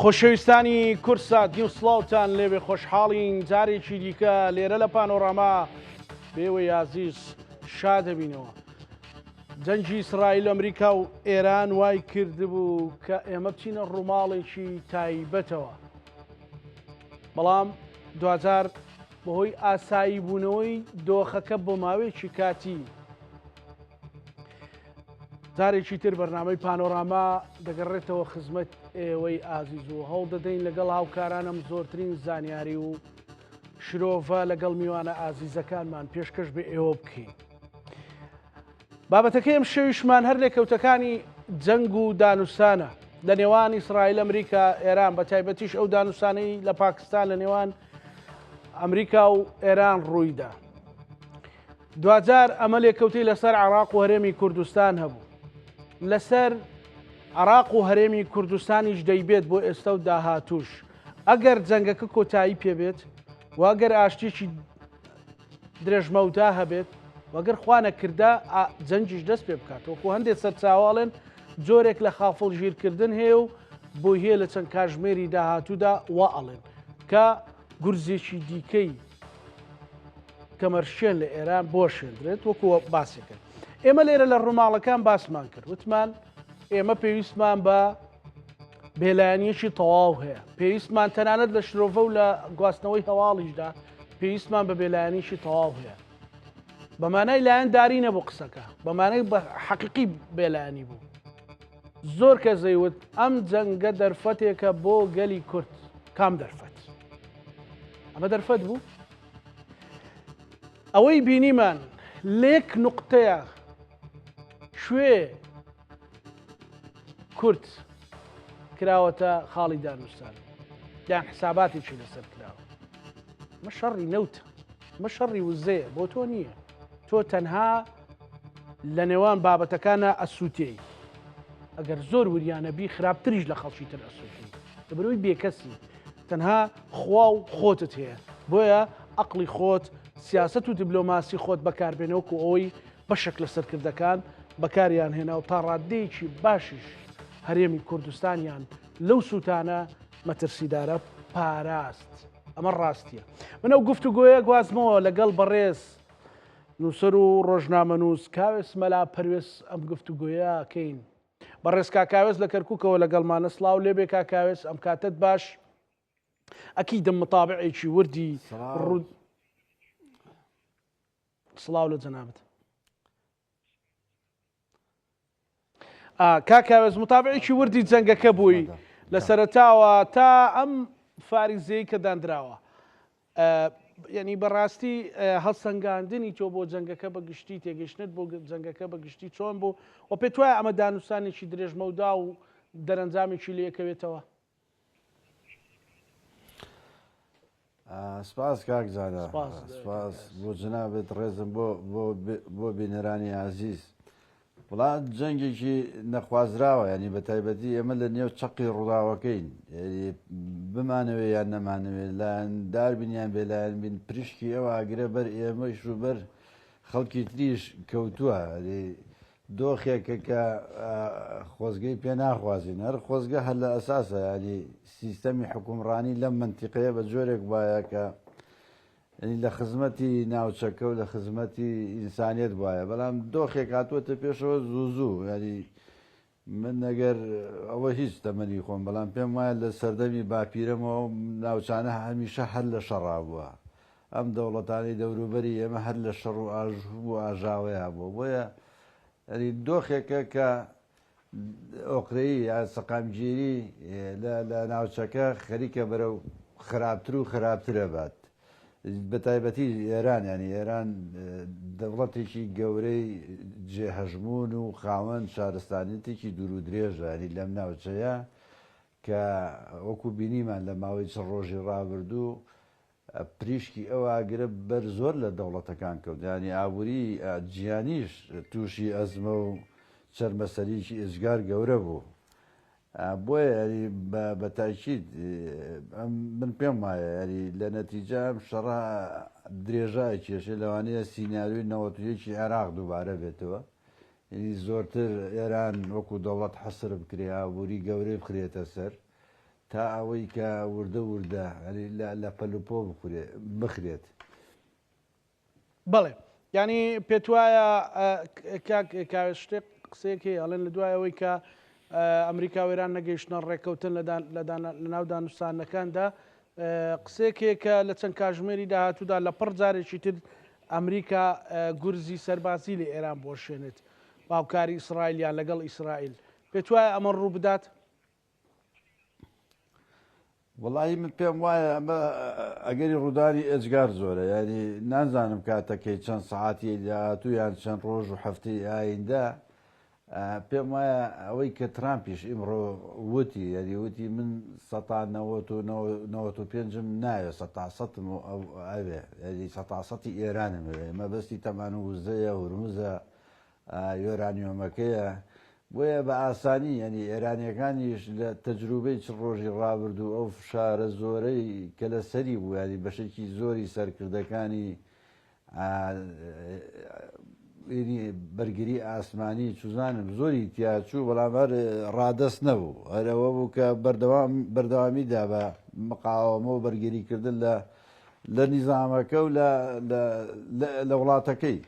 خۆشەویستانی کورسات دی و سڵاوتان لێوێ خۆشحاڵین جارێکی دیکە لێرە لە پانۆڕاما بێوەی عزیز شادەبینەوە. جەنگی ئیسرائیل ئەمریکا و ئێران وای کردبوو کە ئێمە بچینە ڕووماڵێکی تایبەتەوە، بەڵام دوجار بەهۆی ئاسایی بوونەوەی دۆخەکە بۆ ماوەیەکی کاتی جارێکی تر بەرنامەی پانۆڕاما دەگەڕێتەوە خزمەت ئێوەی ئازیز و هەوڵ دەدەین لەگەڵ هاوکارانم زۆرترین زانیاری و شرۆڤە لەگەڵ میوانە ئازیزەکانمان پێشکەش بە ئێوە بکەین. بابەتەکەی ئەم شەویشمان هەر لێکەوتەکانی جەنگ و دانووسانە لە نێوان ئیسرائیل ئەمریکا ئێران، بە تایبەتیش ئەو دانووسانەی لە پاکستان لە نێوان ئەمریکا و ئێران ڕوویدا. دوجار ئەمە لێکەوتی لەسەر عێراق و هەرێمی کوردستان هەبوو، لەسەر عێراق و هەرێمی کوردستانیش دەیبێت بۆ ئێستا و داهاتوش. ئەگەر جەنگەکە کۆتایی پێبێت و ئەگەر ئاشتێکی درێژمەوتا هەبێت وەگەر خوا نەکردا جەنگیش دەست پێ بکات. وەکو هەندێک سەرچاواڵێن جۆرێک لە خافڵگیرکردن هەیە و بۆ هەیە لە چەند کاژمێری داهاتوودا وا ئەڵێن کە گورزێکی دیکەی کەمەرشێن لە ئێران بۆ شێندرێت وەکو باسێکن. ئێمە لێرە لە ڕووماڵەکان باسمان کرد، وتمان ئێمە پێویستمان بە بێلایەنیەکی تەواو هەیە، پێویستمان تەنانەت لە شرۆڤە و لە گواستنەوەی هەواڵیشدا پێویستمان بە بێلایەنیشی تەواو هەیە. بەمانای لایەنداری نەبوو قسەکە، بەمانەی بە حەقیقی بێلایەنی بوو. زۆر کەس دەیوت ئەم جەنگە دەرفەتێکە بۆ گەلی کورد. کام دەرفەت؟ ئەمە دەرفەت بوو؟ ئەوەی بینیمان لێک نوقتەیە شوێ کورد کراوەتە خاڵی دانووسان، یان حساباتێکی لەسەر کراوە. مە شەڕی نەوتە، مە شەڕی وزەیە بۆ تۆ نییە. تۆ تەنها لە نێوان بابەتەکانە ئەسووتەی، ئەگەر زۆر وریانەبی خراپتریش لە خەڵکی تر ئەسووتی، لەبەرەوەی بێکەسی تەنها خوا و خۆتت هەیە. بۆیە عەقڵی خۆت، سیاست و دیبلۆماسی خۆت بەکاربێنەوەکو ئەوەی بەشێک لە سەرکردەکان بەکاریان هێنا و تا ڕادەیەکی باشیش هەرێمی کوردستانیان لەو سووتانە مەترسیدارە پاراست. ئەمە ڕاستیە. من ئەو گفتوگۆیە گوازمەوە لەگەڵ بەڕێز نووسەر و ڕۆژنامەنووس کاوێس مەلا پەروێز ئەم گفتوگۆیە کەین. بەڕێز کاکاوێز لە کەرکووکەوە لەگەڵمانە سڵاو لێبێ کاکاوێز، ئەم کاتت باش. ئەکیدم متابعێکی وردی ڕوود سڵاو لە جەنابەت. کاکاوێز متابعێکی وردی جەنگەکە بووی لە سەرەتاوە تا ئەم فاریزەی کە دانراوە. یعنی بەڕاستی هەڵسەنگاندنی تۆ بۆ جەنگەکە بەگشتی، تێگەشتنت بۆ جەنگەکە بەگشتی چۆن بوو و پێت وایە ئەمە دانووسانێکی درێژمەودا و دەرەنجامێکی لەیەکەوێتەوە؟ سپاس کاکزانە، سپاس بۆ جنابێت ڕێزم بۆ بینەرانی عزیز. وڵات جەنگێکی نەخوازراوە، ینی بە تایبەتی ئێمە لە نێو چەقی ڕووداوەکەین، بمانەوێ یان نەمانەوێت لایەندار بینیان بێلایەن بین پرشکی ئەوە ئاگرە بەر ئێمەش و بەر خەڵکی تریش کەوتووە. دۆخێکە کە خۆزگەی پێ ناخوازیین، هەر خۆزگە هەر لە ئەساسە، ینی سیستەمی حکومڕانی لەم منتیقەیە بە جۆرێک وایە کە لە خزمەتی ناوچەکە و لە خزمەتی ئینسانیت وایە، بەڵام دۆخێک هاتووەتە پێشەوە زوو. ینی من نەگەر ئەوە هیچ تەمەنی خۆم، بەڵام پێم وایە لە سەردەمی باپیرەمەوە ناوچانە هەمیشە هەر لە شەڕا بووە. ئەم دەوڵەتانی دەوروبەری ئێمە هەر لە شەڕ و ئاژوو و ئاژاوەیە بووە. بۆیە ئەنی دۆخێکە کە ئۆقرەیی یا سەقامگیری لە ناوچەکە خەریکە بەرەو خراپتر و خراپترە بات. بە تایبەتی ئێران، ینی ئێران دەوڵەتێکی گەورەی جێهەژمون و خاوەن شارستانیەتێکی دوور و درێژە، ینی لەم ناوچەیە کە وەکو بینیمان لە ماوەی چ ڕۆژی ڕابردوو پریشکی ئەو ئاگرە بەر زۆر لە دەوڵەتەکان کەوت، ینی ئابووری جیهانیش تووشی ئەزمە و چەرمەسەریکی ئێجگار گەورە بوو. بۆیە بە تاکید من پێم وایە ینی لە نەتیجە شەڕە درێژای کێشێ لەوانەیە سیناریۆی نەوەتویەکی عێراق دووبارە بێتەوە. زۆرتر ئێران وەکو دەوڵەت حەسر بکرێ، ئابووری گەورەی بخرێتە سەر، تا ئەوەی کە وردە لە پەلوپۆ بخرێت. بەڵێ ینی پێت وایە شتێک قسەیەکی ئەڵێن لە دوای ئەوەی کە ئەمریکا و ئێران نەگەیشتنە ڕێکەوتن لە ناو دانوستانەکاندا قسێکێکە لە چەند کاژمێری داهاتوودا لە پڕ جارێکی تر ئەمریکا گورزی سەربازی لە ئێران بۆشێنێت باوکاری ئیسرائیلیان لەگەڵ ئیسرائیل پێت وایە ئەمە ڕوو بدات؟ وڵی من پێم وایە ئەمە ئەگەری ڕوودانی ئەجگار زۆرە، ینی نازانم کاتەکەی چەند سەعاتی داهاتوو یان چەند ڕۆژ و هەفتەی ئایندا پێم وایە ئەوەی کە ترامپیش ئیمڕۆ وتی یعنی وتی من 1995م ناوێ 100م ئەوێ ینی 100ی ئێرانم مەبەستی تەمان و وزەیە هورموزە یۆرانیۆمەکەیە بۆیە بە ئاسانی ینی ئێرانیەکانیش لە تەجروبەی چ ڕۆژی ڕابرد و ئەو فشارە زۆرەی کە لە سەری بوو ینی بەشێکی زۆری سەرکردەکانی بەرگری ئاسمانی چوزانم زۆری تیاچوو بەڵام هەر ڕادەست نەبوو هەرەوە بوو کە بەردەوامیدا بە مقاومە و بەرگریکردن لە نیزامەکە و لە وڵاتەکەی.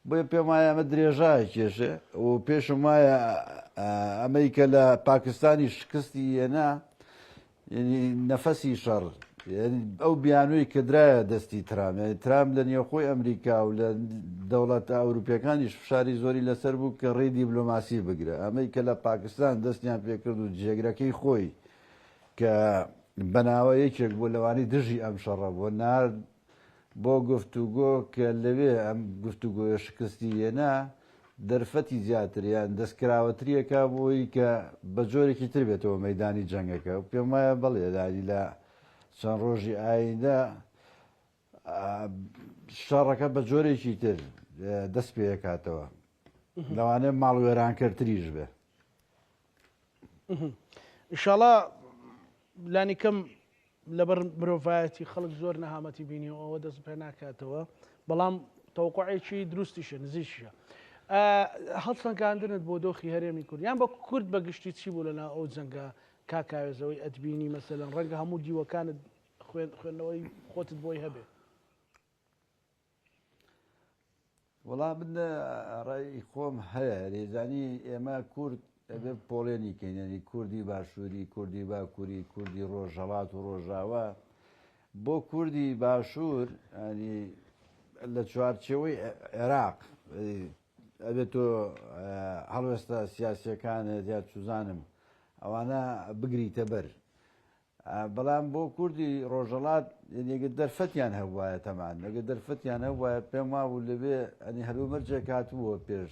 بۆیە پێم وایە ئەمە درێژای کێشێ و پێشم وایە ئەمریکا لە پاکستانی شکستی هێنا ینی نەفەسی شەڕ ئەو بیانووی کە درایە دەستی ترام لە نێوخۆی ئەمریکا و لە دەوڵەتە ئەوروپیەکانیش فشاری زۆری لەسەر بوو کە ڕێی دیبلۆماسی بگرە ئەمەی کە لە پاکستان دەستیان پێکرد و جێگرەکەی خۆی کە بەناوە یەکێک بۆ لەوانی دژی ئەم شەڕە بۆ نرد بۆ گفتوگۆ کە لەوێ ئەم گفتوگۆیە شکستی هێنا دەرفەتی زیاتریان دەستکراوەتریەکە بۆی کە بە جۆرێکی تر بێتەوە مەدانی جەنگەکە و پێم وایە بەڵێ دانی لە چەند ڕۆژی ئایندا شەڕەکە بە جۆرێکی تر دەست پێکاتەوە لەوانێ ماڵوێرانکەرتریش بێ. ئینشاڵڵا لانی کەم لەبەر مرۆڤایەتی خەڵک زۆر نەهامەتی بینی و ئەوە دەست پێ ناکاتەوە بەڵام تەوقعێکی دروستیشە نزیشە. هەڵسەنگاندنت بۆ دۆخی هەرێمی کورد یان بە کورد بەگشتی چی بوو لەنا ئەو جەنگە کاکاوێزەوەی ئەتبینی مەسەلەن ڕەنگە هەموو دیوەکانت خوێندنەوەی خۆتت بۆی هەبێ؟ وەڵام من ڕای خۆم هەیە ڕێزانی ئێمە کورد ئەبێ پۆڵێنی کەینەنی کوردی باشووری کوردی باکووری کوردی ڕۆژهەڵات و ڕۆژاوە بۆ کوردی باشوور ینی لە چوارچێوەی عێراق ئەبێت تۆ هەڵوێستا سیاسیەکانت یا چوزانم ئەوانە بگریتە بەر بەڵام بۆ کوردی ڕۆژەڵات ئەگە دەرفەتیان هەبواە تەمان ئەگە دەرفەتیان هەبواە پێم وابوو لەبێ ئەنی هەلومەرجێک هاتووە پێش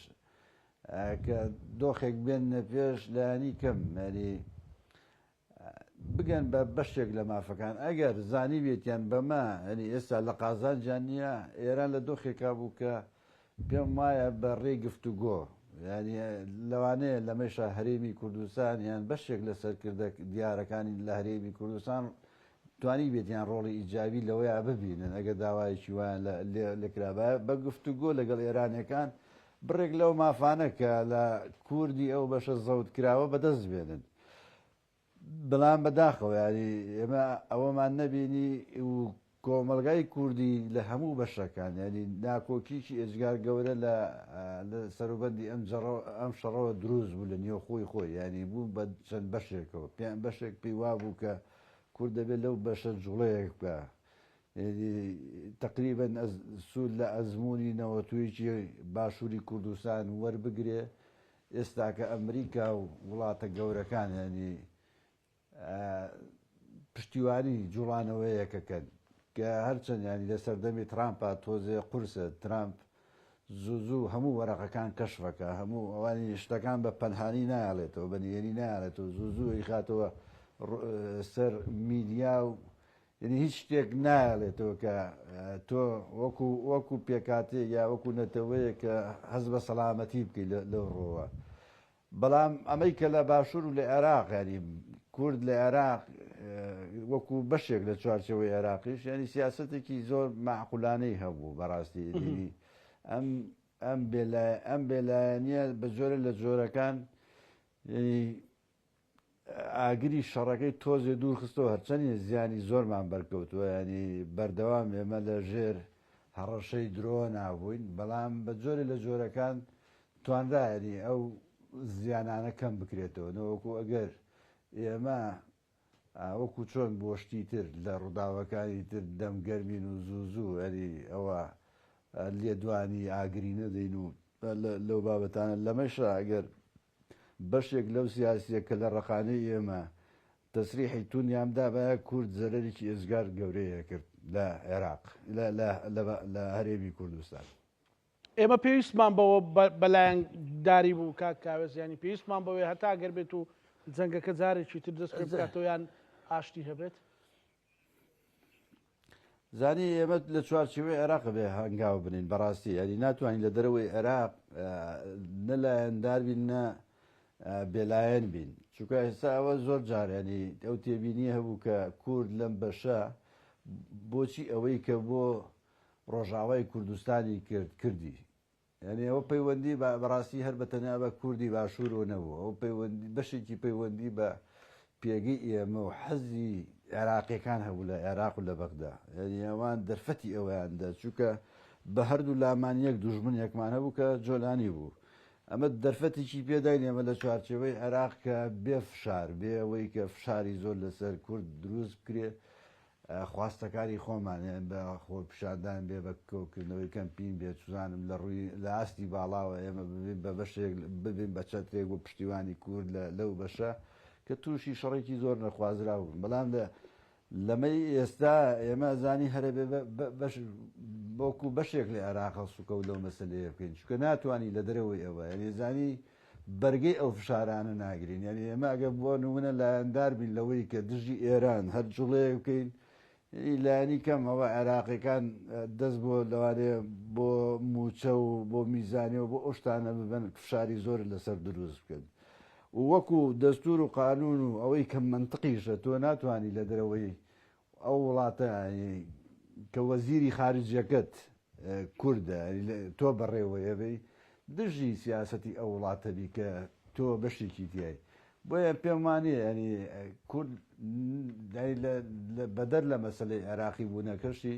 کە دۆخێک بێنە پێش لایانی کەم ینی بگەن بە بەشێک لە مافەکان ئەگەر زانی بێتیان بەمە ئەنی ئێستا لە قازانجان نییە ئێران لە دۆخێکا بوو کە پێم وایە بە ڕێی گفتوگۆ ینی لەوانەیە لەمەشە هەرێمی کوردستان یان بەشێک لە سەرکردە دیارەکانی لە هەرێمی کوردستان توانی بێتیان ڕۆڵی ئیجابی لەوەیە ببینن ئەگەر داوایەکی وایە لەکرابە بە گفتوگۆ لەگەڵ ئێرانەکان بڕێک لەو مافانە کە لە کوردی ئەو بەشە زەوت کراوە بەدەست بێنن بەڵام بەداخەوە ینی ئێمە ئەوەمان نەبینی و کۆمەلگای کوردی لە هەموو بەشەکان ینی ناکۆکیی ئێجگار گەورە لە سەروبەندی ئەم شەڕەوە دروست بوو لە نێو خۆی ینی بوو بە چەند بەشێکەوە پێیان بەشێک پێی وابوو کە کورد دەبێت لەو بەشە جوڵەیەک بکە تقریبا سوود لە ئەزمموی نەوەتویکی باشووری کوردستان وەربگرێ ئێستا کە ئەمریکا و وڵاتە گەورەکان ینی پشتیوانی جوڵانەوەیەکەکەن کە هەرچەند ینی لە سەردەمی ترامپا تۆزێ قورسە ترامپ زوو هەموو وەرەقەکان کەشفەکە هەموو ئەوانی شتەکان بە پەنهانی نایڵێتەوە بە نێری نایڵێتەوە زوو خاتەوە سەر میدیا و یعنی هیچ شتێک نایڵێتەوە کە تۆ وەکو پێکاتێ یا وەکو نەتەوەیە کە هەز بە سەلامەتی بکەیت لەو ڕۆوە بەڵام ئەمەی کە لە باشوور و لە عێراق ینی کورد لە عێراق وەکو بەشێک لە چوارچەوەی عێراقیش ینی سیاسەتێکی زۆر معقولانەی هەبوو بەڕاستی ئەم بێلایەنیە بە جۆرە لە جۆرەکان ئاگری شەڕەکەی تۆزێ دوور خستەوە هەرچەندی زیانی زۆرمان بەرکەوتووە ینی بەردەوام ئێمە لە ژێر هەڕەشەی درۆ نابووین بەڵام بە جۆرە لە جۆرەکان توانرایەنی ئەو زیانانە کەم بکرێتەوە نەوەکو ئەگەر ئێمە وەکو چۆن بۆشتی تر لە ڕووداوەکانی تر دەمگەرمین و زوو زوو ئەری ئەوە لێدوانی ئاگری نەدەین و لەو بابەتانە لەمەشە ئەگەر بەشێک لەو سیاسیە کە لە ڕقانەی ئێمە تەسریحی تونیامدا بە کورد زەرەرێکی ئێزگار گەورەیە کرد لە عێراق لە هەرێمی کوردستان. ئێمە پێویستمان بەوە بەلایەنگداری بوو کاک کاوێز ینی پێویستمان بەوەی هەتا گەر بێت و جەنگەکە جارێکی تر دەست پێ بکاتەوە یان ئاشتی هەبێت. زانی ئێمە لە چوارچێوەی عێراق بێ هەنگاو بنین بەڕاستی ینی ناتوانین لە دەرەوەی عێراق نەلایەندار بین نە بێلایەن بین چونکە ئێستا ئەوە زۆر جارێنی ئەو تێبینی هەبوو کە کورد لەم بەشە بۆچی ئەوەی کە بۆ ڕۆژاوای کوردستانی کردی یعنی ئەوە پەیوەندی بەڕاستی هەر بەتەنیا بە کوردی باشوورۆ نەبوو ئەو پەیوەندی بەشێکی پەیوەندی بە پێگەی ئێمە و حەزی عێراقیەکان هەبوو لە عێراق و لە بەغدا ینی ئەوان دەرفەتی ئەوەیاندا چونکە بە هەردوو لامان یەک دوژمنێکمان هەبوو کە جۆلانی بوو ئەمە دەرفەتێکی پێداین ئێمە لە چوارچێوەی عێراق کە بێ فشار بێ ئەوەی کە فشاری زۆر لەسەر کورد دروست بکرێ خواستەکانی خۆمان بە خۆ پیشاندان بێ بە کۆکردنەوەی کەمپین بێت سوزانم لە ڕووی لە ئاستی باڵاوە ئێمە ببین بە بەشێک ببین بە چەترێک بۆ پشتیوانی کورد لەو بەشە کە تووشی شەڕێکی زۆر نەخوازرا بوون بەڵام لەمەی ئێستا ئێمە زانی هەرە بۆکو بەشێک لە عێراق سوکە و لەو مەسلەیە بکەین چکە ناتوانانی لە دەرەوەی ئەوە یعنی زانی بەرگەی ئەو فشارانە ناگرین یعنی ئێمە ئەگە بۆ نمونە لایەندار بین لەوەی کە دژی ئێران هەر جوڵەیە بکەین لایەنی کەم ئەوە عێراقیەکان دەست بۆ لەوانەیە بۆ موچە و بۆ میزانیەوە بۆ ئەوشتانە ببن فشاری زۆر لەسەر دروست بکەن وەکو دەستور و قانون و ئەوەی کەم منطقیشە تۆ ناتوانانی لە دەرەوەی ئەو وڵاتە کە وەزیری خارجیەکەت کووردە تۆ بەڕێوەیەبی دژی سیاسەتی ئەو وڵاتەبی کە تۆ بەشێکی تیای بۆیە پێم وانێ ینی کورد بەدەر لە مەسلەی عێراقی بوونەکەشی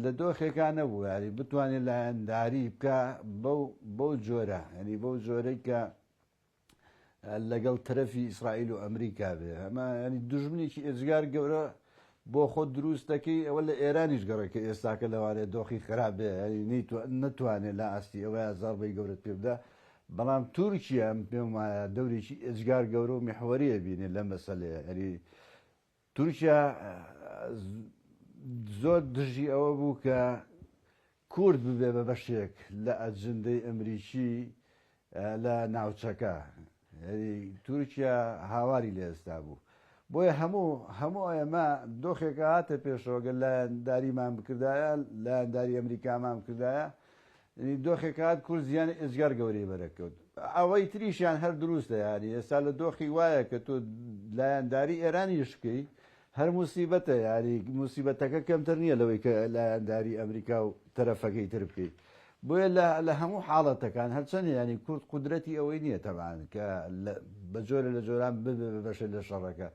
لە دۆخێکان نەبوو یاری بتوانێت لایەنداری بکە بەو جۆرە ینی بەو جۆرەی کە لەگەڵ تەرەفی ئیسرائیل و ئەمریکا بێ ئەمە ینی دژمنێکی ئێزگار گەورە بۆ خۆت دروست دەکەی ئەوە لە ئێرانیش گەڕێکە ئێستاکە لەوانێت دۆخی خراپ بێ نتوانێت لە ئاستی ئەوە زاربەی گەورەت پێ بدە بەڵام تورکیا ئەم پێم وایە دەورێکی ئێزگار گەورە و میحوەریە بینێت لە مەسەلەیە ینی تورکیا زۆر دژی ئەوە بوو کە کورد ببێ بە بەشێک لە ئەجندەی ئەمریکی لە ناوچەکە تورکیا هاواری لە ئێستا بوو بۆیە هەموو ئێمە دۆخێکە هاتە پێشەوەگە لایەنداریمان بکردایە لایەنداری ئەمریکامان بکردایە دۆخێک هات کورد زیانی ئێزگار گەورەی بەرەکەوت ئەوەی تریشیان هەر دروستە یاری ئێستا لە دۆخی وایە کە تۆ لایەنداری ئێرانیشکەی هەر موسیبەتە یاری موسیبەتەکە کەمتر نییە لەوەی کە لایەنداری ئەمریکا و تەرەفەکەی تر بکەیت بۆیە لە هەموو حاڵەتەکان هەرچەند ینی کورد قودرەتی ئەوەی نییە تەبان کە بە جۆرە لە جۆران بەشە لە شەڕەکە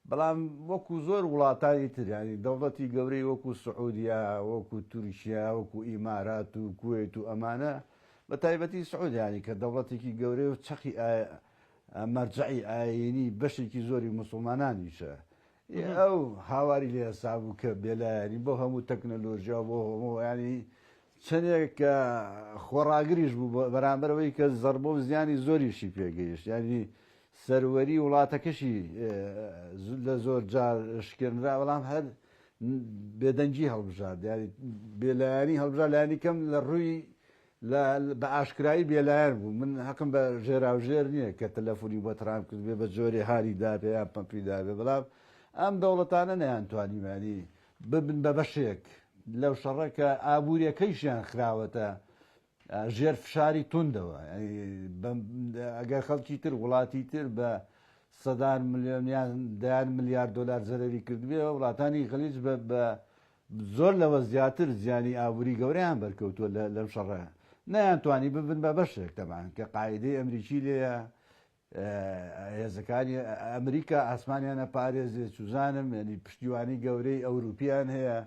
بەڵام وەکو زۆر وڵاتانی تر ینی دەوڵەتی گەورەی وەکو سعودیا وەکو تورکیا وەکو ئیمارات و کوێت و ئەمانە بە تایبەتی سعودیانی کە دەوڵەتێکی گەورەی و چەقی مەرجعی ئاینی بەشێکی زۆری مسلمانانیشە ئەو هاواری لێ ئێستا بوو کە بێلایانی بۆ هەموو تەکنەلۆژیا بۆ هەموو ینی چەندێک کە خۆڕاگریش بوو بەرامبەرەوەی کە زەربە و زیانی زۆریشی پێگەیشت ینی سەروەری وڵاتەکەشی لە زۆر جار شکێنرا بەڵام هەر بێدەنگی هەڵبژات یاری بێلایانی هەڵبژات لایانی کەم لە ڕووی بە ئاشکایی بێلایەن بوو من حەقم بە ژێراوژێر نییە کە تەلەفۆنی بۆ ترام کرد بێ بە جۆرێ هاری دابێ یان پەمپیدا بێ بەڵام ئەم دەوڵەتانە نەیانتوانیمانی ببن بە بەشێک لەو شەڕەکە ئابوووریەکەیشیان خراوەتە ژێر فشاری توندەوە ئەگەر خەڵکی تر وڵاتی تر بە سەدان ملیۆنیان دایان ملیارد دلار زەرەری کردبێ وڵاتانی خەلیج بە زۆر لەوە زیاتر زیانی ئابووری گەورەیان بەرکەوتووە لەم شەڕە نەیانتوانی ببن بە بەشێک تەمان کە قاعدەی ئەمریکی لێیە هێزەکانی ئەمریکا ئاسمانیانە پارێزێ چوزانم ینی پشتیوانی گەورەی ئەوروپیان هەیە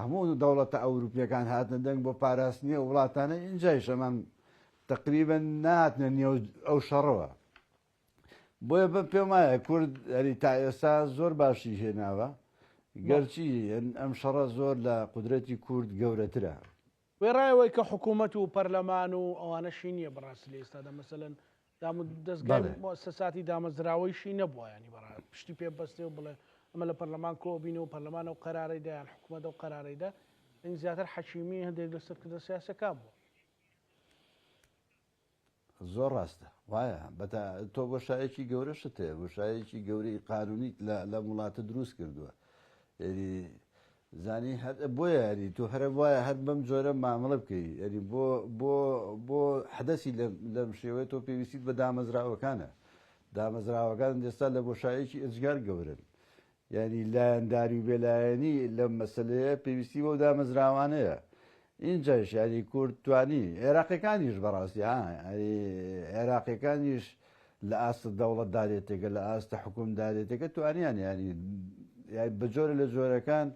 هەموو دەوڵەتە ئەوروپیەکان هاتنە دەنگ بۆ پاراستنیە وڵاتانە ئینجای شەمان تقریبا ناتنە نێو ئەو شەڕەوە بۆیە بە پێم وایە کورد ئەری تا ئێستا زۆر باشی هێناوە گەرچی ئەم شەڕە زۆر لە قودرەتی کورد گەورەترە وێڕایەوەی کە حکوومەت و پەرلەمان و ئەوانەشی نییە بەڕاست لە ئێستادا مەسەلەن دەستگای مؤسساتی دامەزراوەیشی نەبووە ینی بەڕاست پشتی پێ بەستێ و بڵێ ئەمە لە پەرلەمان کۆبینە و پەرلەمانە و قەرارەیدا یان حکوومەتە و قەرارەیدا ئەین زیاتر حەکیمی هەندێک لەسەرکردە سیاسەکان بووە زۆر ڕاستە وایە بەتا تۆ بۆشایەکی گەورەشت هەیە بۆشایەکی گەورەی قانونیت لە وڵاتە دروست کردووە زانی بۆیە یاری تۆ هەرە وایە هەر بەم جۆرە مامەڵە بکەی یاری بۆ حدەسی لەم شێوەیە تۆ پێویستیت بە دامەزراوەکانە دامەزراوەکان ئێستا لە بۆشایەکی ئەجگار گەورن ینی لایەنداری و بێلایەنی لەم مەسلەیە پێویستی بۆ دامەزراوانەیە اینجاش ینی کورد توانی عێراقیەکانیش بەڕاستی عێراقیەکانیش لە ئاستە دەوڵەت دارێتێکە لە ئاستە حکوم دارێتێکە توانیان ینی بە جۆرە لە جۆرەکان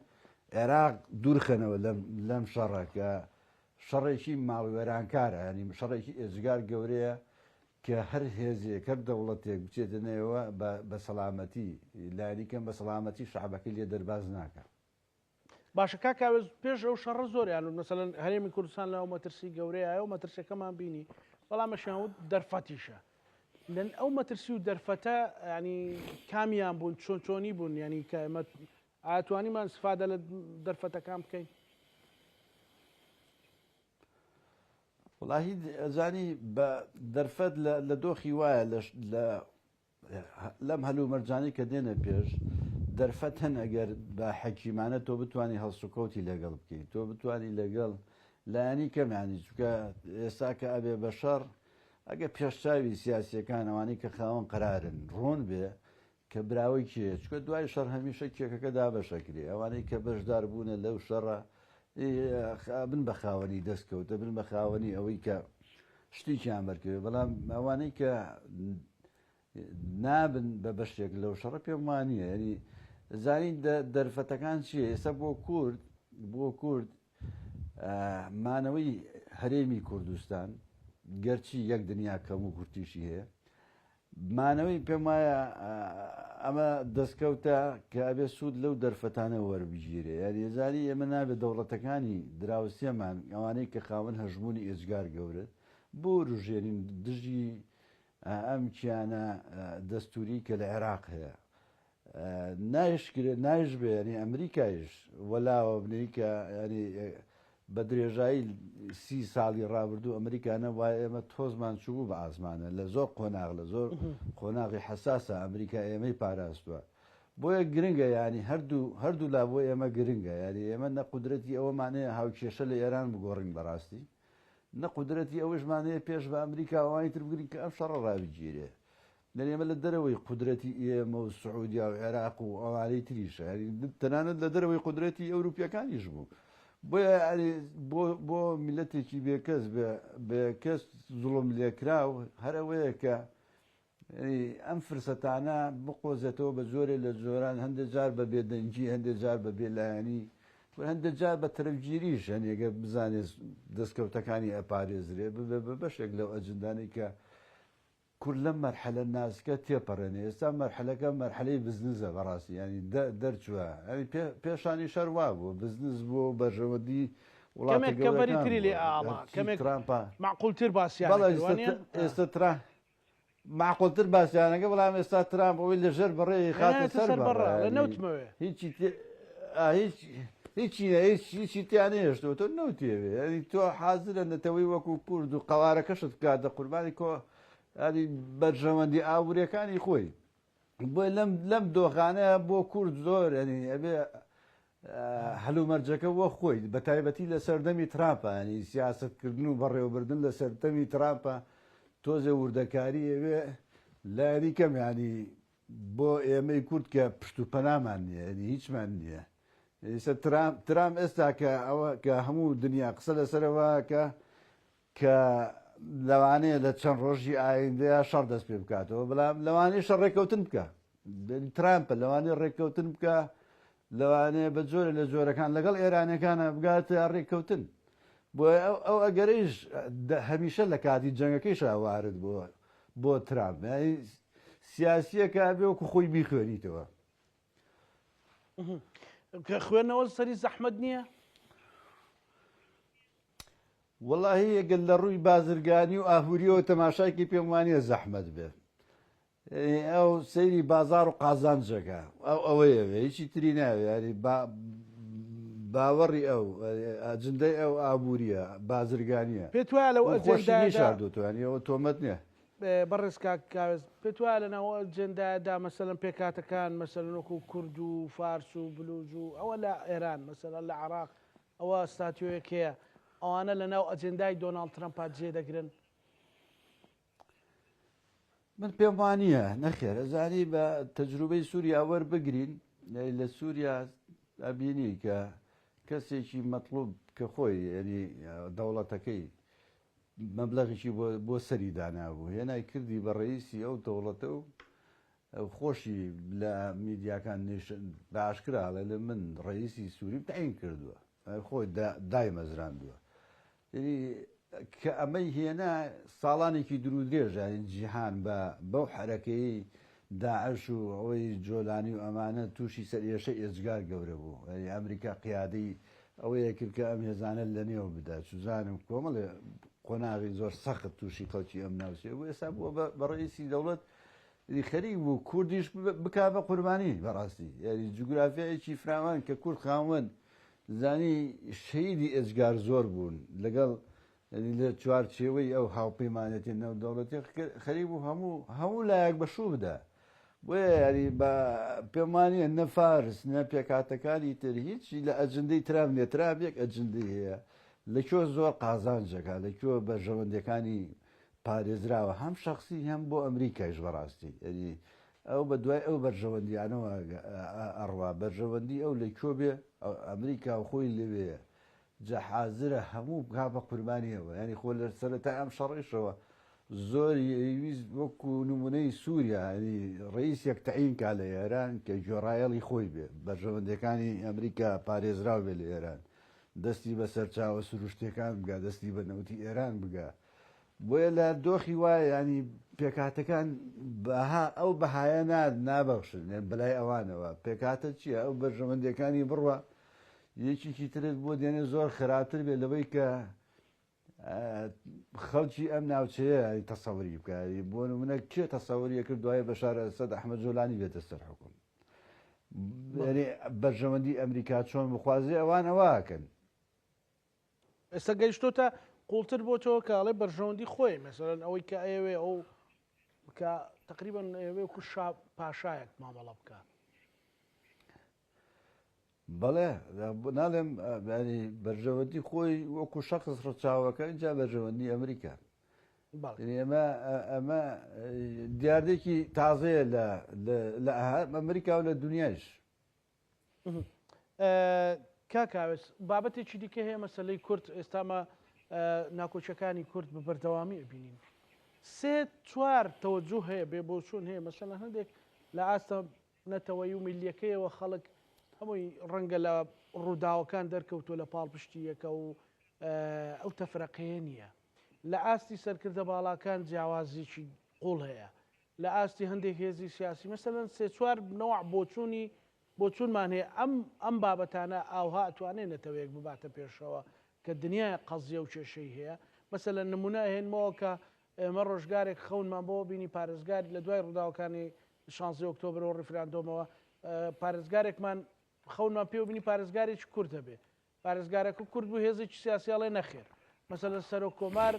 عێراق دوورخەنەوە لەم شەڕەکە شەڕێکی ماڵوێرانکارە ینی شەڕێکی ئێجگار گەورەیە کە هەر هێزیەک هەر دەوڵەتێک بچێتە نێوە بە سەلامەتی لایەنیکەم بە سەلامەتی شعبەکەی لێ دەرباز ناکە باشە کاکاوێز پێش ئەو شەڕە زۆریان و مەسەلەن هەرێمی کوردستان لەو مەترسی گەورەیە و مەترسەکەمان بینی بەڵام شاوت دەرفەتیشە لەن ئەو مەترسی و دەرفەتە ینی کامیان بوون چۆنی بوون ینی کە ئێمە ئاتوانیمان سفادە لە دەرفەتەکان بکەین وڵاهی ئەزانی بە دەرفەت لە دۆخی وایە لەم هەلوو مەرجانی کە دێنە پێش دەرفەت هەن ئەگەر بە حەکیمانە تۆ بتانی هەڵسوکەوتی لەگەڵ بکەیت تۆ بتانی لەگەڵ لایەنی کەمانی چکە ئێستا کە ئەبێ بە شەڕ ئەگە پێشچاوی سیاسیەکان ئەوانەی کە خاوەن قەرارن ڕۆن بێ کە براوی کێ چکە دوای شەڕ هەمیشە کێکەکە دابەشەکرێ ئەوانەی کە بەشدار بوونە لەو شەڕە بن بە خاوەنی دەستکەوتە بن بە خاوەنی ئەوەی کە شتێکیان بەرکەوێ بەڵام ئەوانەی کە نابن بە بەشێک لەو شەڕە پێم وانییە ینی زانین دەرفەتەکان چییە ئێستا بۆ کورد مانەوەی هەرێمی کوردستان گەرچی یەک دنیا کەم و کورتیشی هەیە مانەوەی پێم وایە ئەمە دەستکەوتە کە ئەبێ سوود لەو دەرفەتانە وەربگیرێ یاریێزاری ئێمە نابێت دەوڵەتەکانی دراوسێمان ئەوانەی کە خاوەن هەژمونی ئێجگار گەورە بۆ ڕژێنین دژی ئەم کیانە دەستوری کە لە عێراق هەیە نایش بێ ینی ئەمریکایش وەلاوە بنەی کە ینی بە درێژایی 30 ساڵی ڕابردوو ئەمریکانە وایە ئێمە تۆزمان چوبوو بە ئاسمانە لە زۆر قۆناغ لە زۆر قۆناغی حساسە ئەمریکا ئێمەی پاراستووە بۆیە گرنگە ینی هەردوو لا بۆ ئێمە گرنگە ینی ئێمە نە قودرەتی ئەوەمانەیە هاوکێشە لە ئێران بگۆڕین بەڕاستی نە قودرەتی ئەوەشمانەیە پێش بە ئەمریکا ئەوانی تر بگرین کە ئەم شەڕە ڕابگیرێ لەنێمە لە دەرەوەی قودرەتی ئێمە و سعودیا و عێراق و ئەوانەی تریشە تەنانەت لە دەرەوەی قودرەتی ئەوروپیەکانیش بوو بۆیە بۆ میلەتێکی بێکەس بێکەس زوڵم لێکرا و هەرەوەیە کە ئەم فرسەتانە بقۆزێتەوە بە زۆرێ لە جۆران هەندێک جار بە بێدەنجی هەندێک جار بە بێلایەنی هەندێک جار بە تەرەفگیریش هەنێگە بزانێت دەستکەوتەکانی ئەپارێزرێ ببێ بە بەشێک لەو ئەجندانەی کە کورد لەم مەرحلە نازکە تێپەڕێنێ ئێستا مەرحلەکە مەرحلەی بزنزە بەڕاستی ینی دەرچووە پێشانی شەر وا بوو بزنس بۆ بەژەوەدی وڵاتەکەبەری تری لێ ترامپە معقولتر باسییان ئێستا ترا معقولتر باسییانەکە بەڵام ئێستا ترامپ ئەوەی لەژێر بەڕێی خاتە سەر نەوتمەوێ هیچی تیان هێشتەوە تۆ نەوتێوێ ینی تۆ حازرە نەتەوەی وەکو کورد و قەوارەکەشت بکات دە قوربانی کۆ ینی بەرژەوەندی ئابوووریەکانی خۆی بۆی لەم دۆخانەیە بۆ کورد زۆر ینی ئەبێ هەلومەرجەکە وە خۆی بە تایبەتی لە سەردەمی ترامپە ینی سیاسەتکردن و بەڕێوەبردن لە سەردەمی ترامپە تۆزێ وردەکاری ئەوێ لایەنی کەم ینی بۆ ئێمەی کورد کە پشت و پەنامان نییە ینی هیچمان نییە ئێستا ترامپ ئێستا کە ئەوە کە هەموو دنیا قسە لەسەرەوە کە لەوانەیە لە چەند ڕۆژی ئایندەیە شەڕ دەست پێ بکاتەوە بەڵام لەوانەیە شەڕ ڕێککەوتن بکە ترامپە لەوانەیە ڕێککەوتن بکە لەوانەیە بە جۆرە لە جۆرەکان لەگەڵ ئێرانەکانە بگاتە ڕێککەوتن بۆ ئەو ئەگەرەیش هەمیشە لە کاتی جەنگەکەیش وارد بۆ ترامپ سیاسیەکە بێ وەکو خۆی بیخوێنیتەوە خوێنەوە سەری زەحمەت نییە؟ وەڵاهی ئەگەر لە ڕووی بازرگانی و ئاهوریەوە تەماشایکی پێم وانە زەحمەت بێ ئەو سەیری بازار و قازانجەکە ئەوەیە هیچی تری ناوێ ینی باوەڕی ئەو ئەجندەی ئەو ئابوووریە بازرگانیە پێت وایە لەو ئەجەندای شاردوتوانی ئەوە تۆمەت نییە بەڕێز کاوێز پێت وایە لەناوە ئەجەندادا مەسەلەن پێکاتەکان مەسەلەن وەکو کورد و فارس و بلوج و ئەوە لە ئێران مەسەلەن لە عێراق ئەوە ستاتیۆیەکەیە ئەوانە لەناو ئەجەندای دۆناڵد ترەمپا جێدەگرن من پێم وانە نەخێر ئەزانی بە تەجروبەی سووریا وەربگرین لە سووریا ئەبینی کە کەسێکی مەطلوب کە خۆی ینی دەوڵەتەکەی مەبلەغێکی بۆ سەری دانابوو هێنای کردی بە ڕئیسی ئەو دەوڵەتە و خۆشی لە میدیاکان باشکراڵێ لە من ڕئیسی سووری تعین کردووە خۆی دای مەزراندووە کە ئەمەی هێنا ساڵانێکی درو درێژین جیهان بەو حرەکەی داعش و ئەوەی جۆلانی و ئەمانە تووشی سەرێشە ئێجگار گەورە بوو ئەمریکا قیادی ئەوەیە کرد کە ئەم هێزانە لە نێو بدات سوزانم کۆمەڵێ قۆناغی زۆر سەخت تووشی خەڵکی ئەم ناوسێ بۆ ئێستا بووە بە ڕئیسی دەوڵەت خەریک بوو کوردیش بک بە قوربانی بەڕاستی یاری جوگرافیایکی فراوان کە کورد خاوەن زانی شەیدی ئێجگار زۆر بوون لەگەڵ لە چوارچێوەی ئەو هاوپەیمانەتی نەو دەوڵەتی خەریک بوو هەموو لایەک بەشوو بدە بۆیە یاری بە پێمانە نە فارس نە پێکاتەکانی تر هیچی لە ئەجندەی ترام نێترابێک ئەجندی هەیە لەکوێ زۆر قازانجەکە لەکوێ بەرژەوەندەکانی پارێزراوە هەم شخصی هەم بۆ ئەمریکایش بەڕاستی ینی ئەو بە دوای ئەو بەرژەوەندیانەوە ئەڕوا بەرژەوەندی ئەو لەکوێ بێ ئەمریکا و خۆی لەوێە جەحازرە هەموو بکا بە قوربانیەوە ینی خۆ لە سەرەتا ئەم شەڕیشەوە زۆر ویست وەکو نمونەی سووریا ینی ڕئیسێک تەعین کا لە ئێران کە گۆڕایەڵی خۆی بێ بەرژەوەندەکانی ئەمریکا پارێزراو بێ لە ئێران دەستی بە سەرچاوە سروشتەکان بگا دەستی بە نەوتی ئێران بگا بۆیە لە دۆخی وایە ینی پێکاتەکان ئەو بەهایە نابەخشن بەلای ئەوانەوە پێکاتە چییە ئەو بەرژەوەندەکانی بڕوە یەکێکی ترت بۆ دێنێ زۆر خراپتر بێت لەوەی کە خەڵکی ئەم ناوچەیە تەسەوری بکاری بۆ نمونە کێ تەسەوریە کرد دوایە بەشار ئەسەد ئەحمەد جۆلانی بێتە سەر حکوم بەرژەوەندی ئەمریکا چۆن بخوازێ ئەوان ئەواکەن ئێستا گەیشتۆتە قوڵتر بۆ تۆ کاڵێ بەرژەوەندی خۆی مەسەرەن ئەوەی کە ئەوێ ئەو کە تقریبان ئەوێ کو پاشایەک مامەڵە بکە بەڵێ ناڵێم بەرژەوەندی خۆی وەکو شەخص ڕەچاوەکە اینجا بەرژەوەندی ئەمریکا ئەمە دیاردێکی تازەیە لە ئەمریکا و لە دنیاش کاکاوێس بابەتێکی دیکە هەیە مەسەلەی کورد ئێستامە ناکۆچەکانی کورد بە بەردەوامی بینین سێ چوار تەوەجوه هەیە بێ بۆ چۆن هەیە مەسەلەن هەندێک لە ئاستە نەتەوەی و میلیەکەیەوە خەڵک هەمووی ڕەنگە لە ڕووداوەکان دەرکەوتۆ لە پاڵپشتیەکە و ئەو تەفرەقەیە نییە لە ئاستی سەرکردە باڵاکان جیاوازیی قوڵ هەیە لە ئاستی هەندێک هێزی سیاسی مەسەلەن سێ چوار نەوع بۆ چونمان هەیە ئەم بابەتانە ئاوها ئەتوانێت نەتەوەیەک بباتە پێشەوە کە دنیای قەزیە و کێشەی هەیە مەسەلەن نمونە هێنمەوە کە ئێمە ڕۆژگارێک خەونمان بۆ بینی پارێزگاری لە دوای ڕووداوەکانی 16 ئۆکتۆبر و ڕیفراندۆمەوە پارێزگارێکمان خەونمان پێ بینی پارێزگارێکی کورد هەبێ پارێزگارێک کورد بوو هێزێکی سیاسیاڵێ نەخێر مەسەلەن سەرۆک کۆمار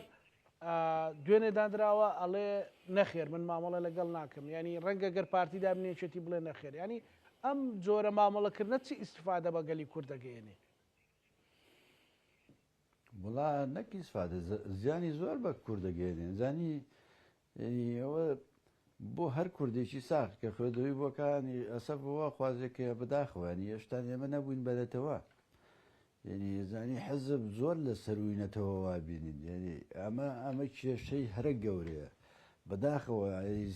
دوێنێ دانراوە ئەڵێ نەخێر من مامەڵە لەگەڵ ناکەم ینی ڕەنگە گەر پارتی دابنێچێتی بڵێ نەخێر ینی ئەم جۆرە مامەڵەکردنە چی ئیسفادە بە گەلی کوردەگەیەنێ وڵا نەکی ئیسفادە زیانی زۆر بە کوردەگەێنێن زانی ئەوە بۆ هەر کوردێکی ساخ کە خۆدەوی بۆکانی ئەسەفەوە خوازێکە بەداخوانی هێشتان ئێمە نەبووین بەدەتەوە یعنی زانی حەزب زۆر لە سەروینەتەوە وابینین یعنی ئەمە کێشەی هەرە گەورەیە بەداخەوە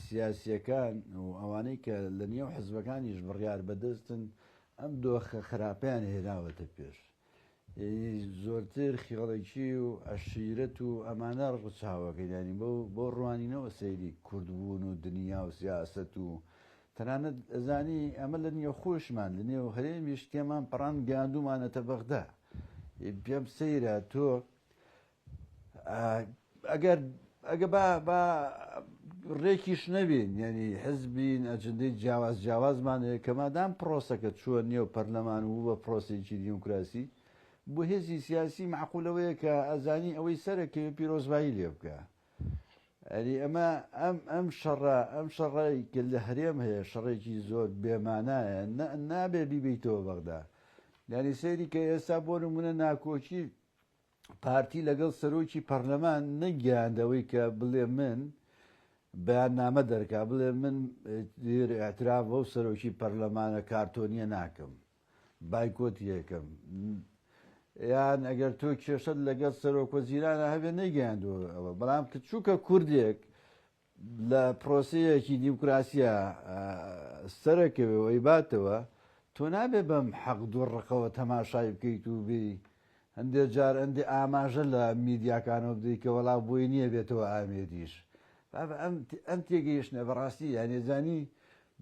سیاسیەکان و ئەوانەی کە لە نێو حزبەکانیش بڕیار بەدەستن ئەم دۆخە خراپیان هێناوەتە پێش زۆرتر خیاڵێکی و عەشیرەت و ئەمانە ڕچاوەکەی ینی بۆ ڕوانینەوە سەیری کوردبوون و دنیا و سیاست و تەنانەت ئەزانی ئەمە لە نییە خۆشمان لە نێو هەرێمی شتێمان پڕان گاندومانەتە بەغدا پێم سەیرە تۆ ئەگە با ڕێکیش نەبین یعنی حزبین ئەجندەی جیاوازمانەیە کە مادام پرۆسەکە چووە نێو پەرلەمان و بە پرۆسێکی دیموکراسی بۆ هێزی سیاسی معقولەوەیە کە ئەزانی ئەوەی سەرەکە پیرۆزبایی لێ بکە ئەری ئەمە ئەم شەڕی کە لە هەرێم هەیە شەڕێکی زۆر بێمانایە نابێ بیبیتەوە بەغدا یعنی سەیری کە ئێستا بۆ نمونە ناکۆچی پارتی لەگەڵ سەرۆکی پەرلەمان نەگەیاندەوەی کە بڵێ من بەیاننامە دەرکا بڵێ من ئاعتراف بەو سەرۆکی پەرلەمانە کارتۆنیە ناکەم بایکۆت یەکەم یان ئەگەر تۆ کێشت لەگەڵ سەرۆک وەزیرانە هەبێ نەیگەیاندوە ئەوە بەڵام کە چووکە کوردێک لە پرۆسەیەکی دیموکراسیە سەرەکەوێ ئەیباتەوە تۆ نابێ بەم حەق دوو ڕقەوە تەماشای بکەیت و بێ هەندێک جار ئەندێ ئاماژە لە میدیاکانەوە بدەیت کە وەڵا بۆی نییە بێتەوە ئامێدیش ئەم تێگەیشتە بەڕاستی یانێزانی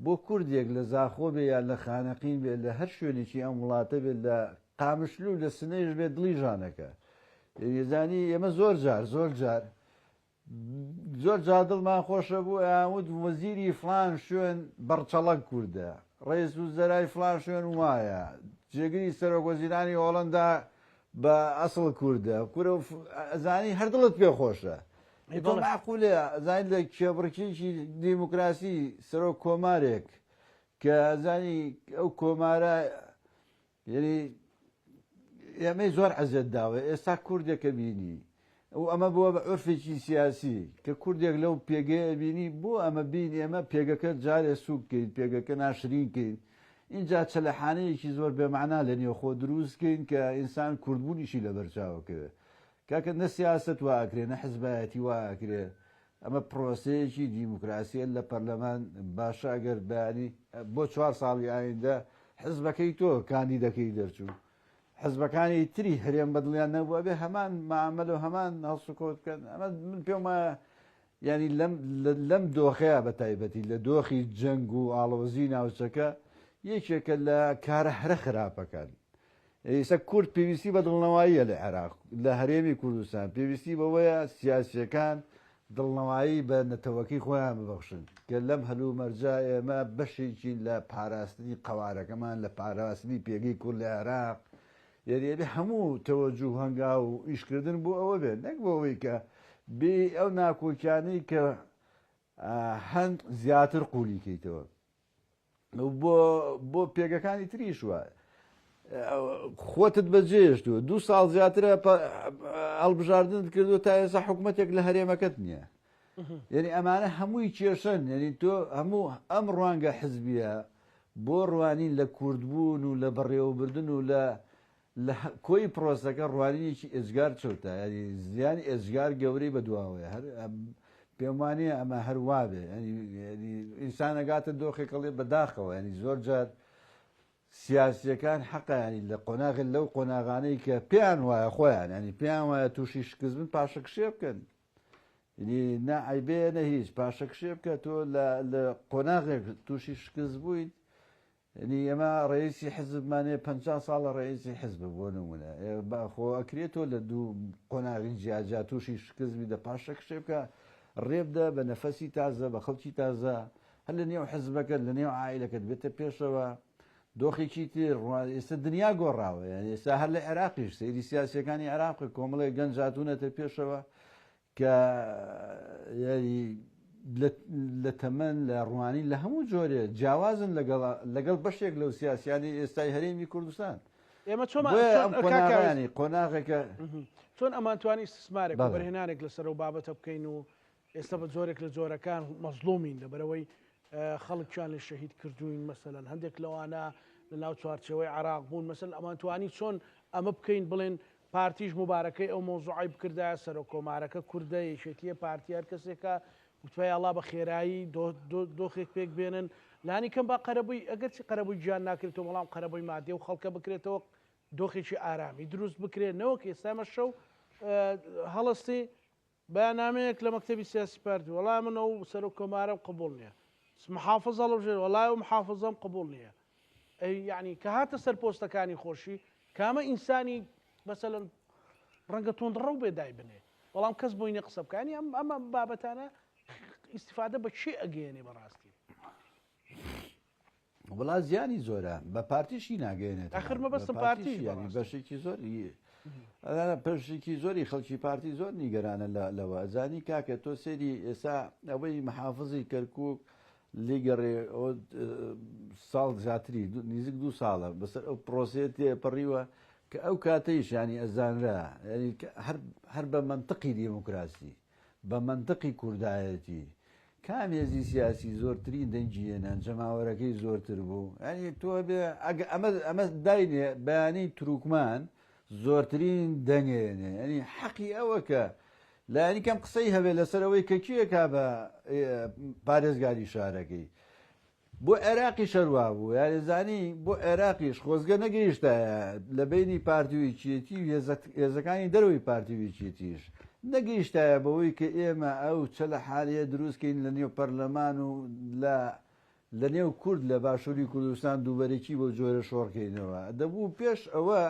بۆ کوردێک لە زاخۆ بێ یان لە خانەقین بێت لە هەر شوێنێکی ئەم وڵاتە بێت لە قامشلو لە سنەیش بێت دڵی ژانەکە یێزانی ئێمە زۆر جار دڵمان خۆشە بوو ئامود وەزیری فلان شوێن بەرچەڵک کووردە ڕێز و زەرای فلان شوێن وایە جێگری سەرۆک وەزیرانی هۆڵندا بە ئەسڵ کووردە کورە ئەزانی هەردڵت پێ خۆشە معقولێ ئەزانی لە کێبڕکێکی دیموکراسی سەرۆک کۆمارێک کە ئەزانی ئەو کۆمارە یعنی ئێمەی زۆر عەزێت داوە ئێستا کوردێکە بینی ئەو ئەمە بووە بە عورفێکی سیاسی کە کوردێک لەو پێگەیە بینی بۆ ئەمە بین ئێمە پێگەکە جارێ سووکەین پێگەکە ناشرینکەین اینجا چەلەحانەیەکی زۆر بێمعنا لە نێو خۆ دروستکەین کە ئینسان کوردبوونیشی لە بەرچاوکەوێ کاکە نە سیاست واکرێ نە حزبایەتی واکرێ ئەمە پرۆسەیەکی دیموکراسیە لە پەرلەمان باشە ئەگەر بەیانی بۆ 4 ساڵی ئایندە حزبەکەی تۆ کاندیدەکەی دەرچوو حزبەکانی تری هەرێم بەدڵیان نەبووە بێ هەمان معاملە و هەمان هەڵسوکۆت بکەن ئەمە من پێم وایە ینی لەم دۆخەیە بە تایبەتی لە دۆخی جەنگ و ئاڵۆزی ناوچەکە یەکێکە لە کارە هەرە خراپەکان ئێستا کورد پێویستی بە دڵنەواییە لە عێراق لە هەرێمی کوردستان پێویستی بەوەیە سیاسیەکان دڵنەوایی بە نەتەوەکەی خۆیان ببەخشن کە لەم هەلوو مەرجا ئێمە بەشێکی لە پاراستنی قەوارەکەمان لە پاراستنی پێگەی کورد لە عێراق یاریێبێ هەموو تەوەجوه و هەنگا و ئیشکردن بۆ ئەوە بێت نەک بۆ ئەوەی کە بێ ئەو ناکۆکیانەی کە هەند زیاتر قولیکەیتەوە بۆ پێگەکانی تریش وایە خۆتت بەجێشتووە 2 ساڵ زیاترە هەڵبژاردنت کردو تا ئێستا حکوومەتێک لە هەرێمەکەت نییە یعنی ئەمانە هەمووی کێشن یعنی تۆ هەموو ئەم ڕوانگە حزبیە بۆ ڕوانین لە کوردبوون و لە بەڕێوەبردن و لە کۆی پرۆسەکە ڕوانینێکی ئێزگار چوتە ینی زیانی ئێزگار گەورەی بەدواوەیە هەر پێم وانەیە ئەمە هەروە بێ ئینسانەگاتە دۆخێکەڵێ بەداخەوە ینی زۆر جار سیاسیەکان حەقیانی لە قۆناغی لەو قۆناغانەی کە پێیان وایە خۆیان ینی پێیان وایە تووشی شکست بن پاشەکشێ بکەن ینی نەعیبێ نە هیچ پاشەکشێ بکە تۆ لە قۆناغێک تووشی شکست بوویت ینی ئەمە ڕئیسی حزبمانێ 50 ساڵە ڕئیسی حزب بۆ نمونە خۆ ئەکرێتەوە لە دوو قۆناغی جیاجا تووشی شکستبی دە پاشەکشێ بکە ڕێبدە بە نەفەسی تازە بە خەڵکی تازە هەر لە نێو حزبەکەت لە نێو عائیلەکەت بێتە پێشەوە دۆخێکی تر ئێستا دنیا گۆڕاوە یعنی ئێستا هەر لە عێراقیش سەیری سیاسیەکانی عێراقی کۆمەڵی گەنج هاتوونەتە پێشەوە کە لە تەمەن لە ڕوانی لە هەموو جۆرێ جیاوازن لەگەڵ بەشێک لەو سیاسیانی ئێستای هەرێمی کوردستان ئێمە قۆناغیانی قۆناغێکە چۆن ئەمانتوانی استثمارێک بەرهێنانێک لەسەر و بابەتە بکەین و ئێستا بە جۆرێک لە جۆرەکان مەزلومین لەبەرەوەی خەڵکیان لە شەهید کردوین مەسەلەن هەندێک لەوانە لە ناو چوارچەوەی عێراق بوون مەسەل ئەمانتوانی چۆن ئەمە بکەین بڵێن پارتیش مبارەکەی ئەو مۆزوعی بکردایە سەر و کۆمارەکە کوردە یەکێتیە پارتیار کەسێکە وتوای ئەڵا بە خێرایی دۆخێک پێک بێنن لانی کەم با قەرەبووی ئەگەرچی قەرەبووی گیان ناکرێتەوە بەڵام قەرەبووی مادێ و خەڵکە بکرێتەوە دۆخێکی ئارامی دروست بکرێت نەوەک ئێستامە شەو هەڵستی بەیانامەیەک لە مەکتەبی سیاسی پارتی وەڵام من ئەو سەر و کۆمارەم قبول نییە محافظ هەڵبژێر وەڵای و محافظەم قبول نییە یعنی کە هاتە سەر پۆستەکانی خۆشی کامە ئینسانی مەسەلەن ڕەنگە تۆندڕە و بێدای بنێ بەڵام کەس بۆینە قسە بکانی ئەمە بابەتانە ئیسیفادە بە چی ئەگەێنێ بەڕاستی وڵات زیانی زۆرە بە پارتیشی ناگەێنێت ئاخر مەبەستم پارتی ینی بەشێکی زۆر پشتێکی زۆری خەڵکی پارتی زۆر نیگەرانە لەوە زانی کاکە تۆ سێری ئێستا ئەوەی محافظی کەرکووک لێگەڕێ ساڵ زیاتری نزیک 2 ساڵە بەسەر ئەو پرۆسێت تێپەڕیوە کە ئەو کاتەیش ینی ئەزانرا هەر بە منطقی دیموکراسی بە منطقی کوردایەتی کامێزی سیاسی زۆرترین دەنجیێنان جەماوەرەکەی زۆرتر بوو ینی تۆ ئەمە داینێ بەیانەی تروکمان زۆرترین دەنگێنێ ینی حەقی ئەوە کە لایەنی کەم قسەی هەبێت لەسەرەوەی کە کێکا بە پارێزگاری شارەکەی بۆ عێراقی شەروا بوو یاریزانی بۆ عێراقیش خۆزگە نەگەیشتایە لە بینی پارتیوی چێتی و هێزەکانی دەروی پارتیوی چێتیش نەگەیشتایە بەوەی کە ئێمە ئەو چە لە حالیە دروستکەین لە نێو پەرلەمان و لە نێو کورد لە باشووری کوردستان دووبەرێکی بۆ جۆرە شۆڕکەینەوە دەبوو پێش ئەوە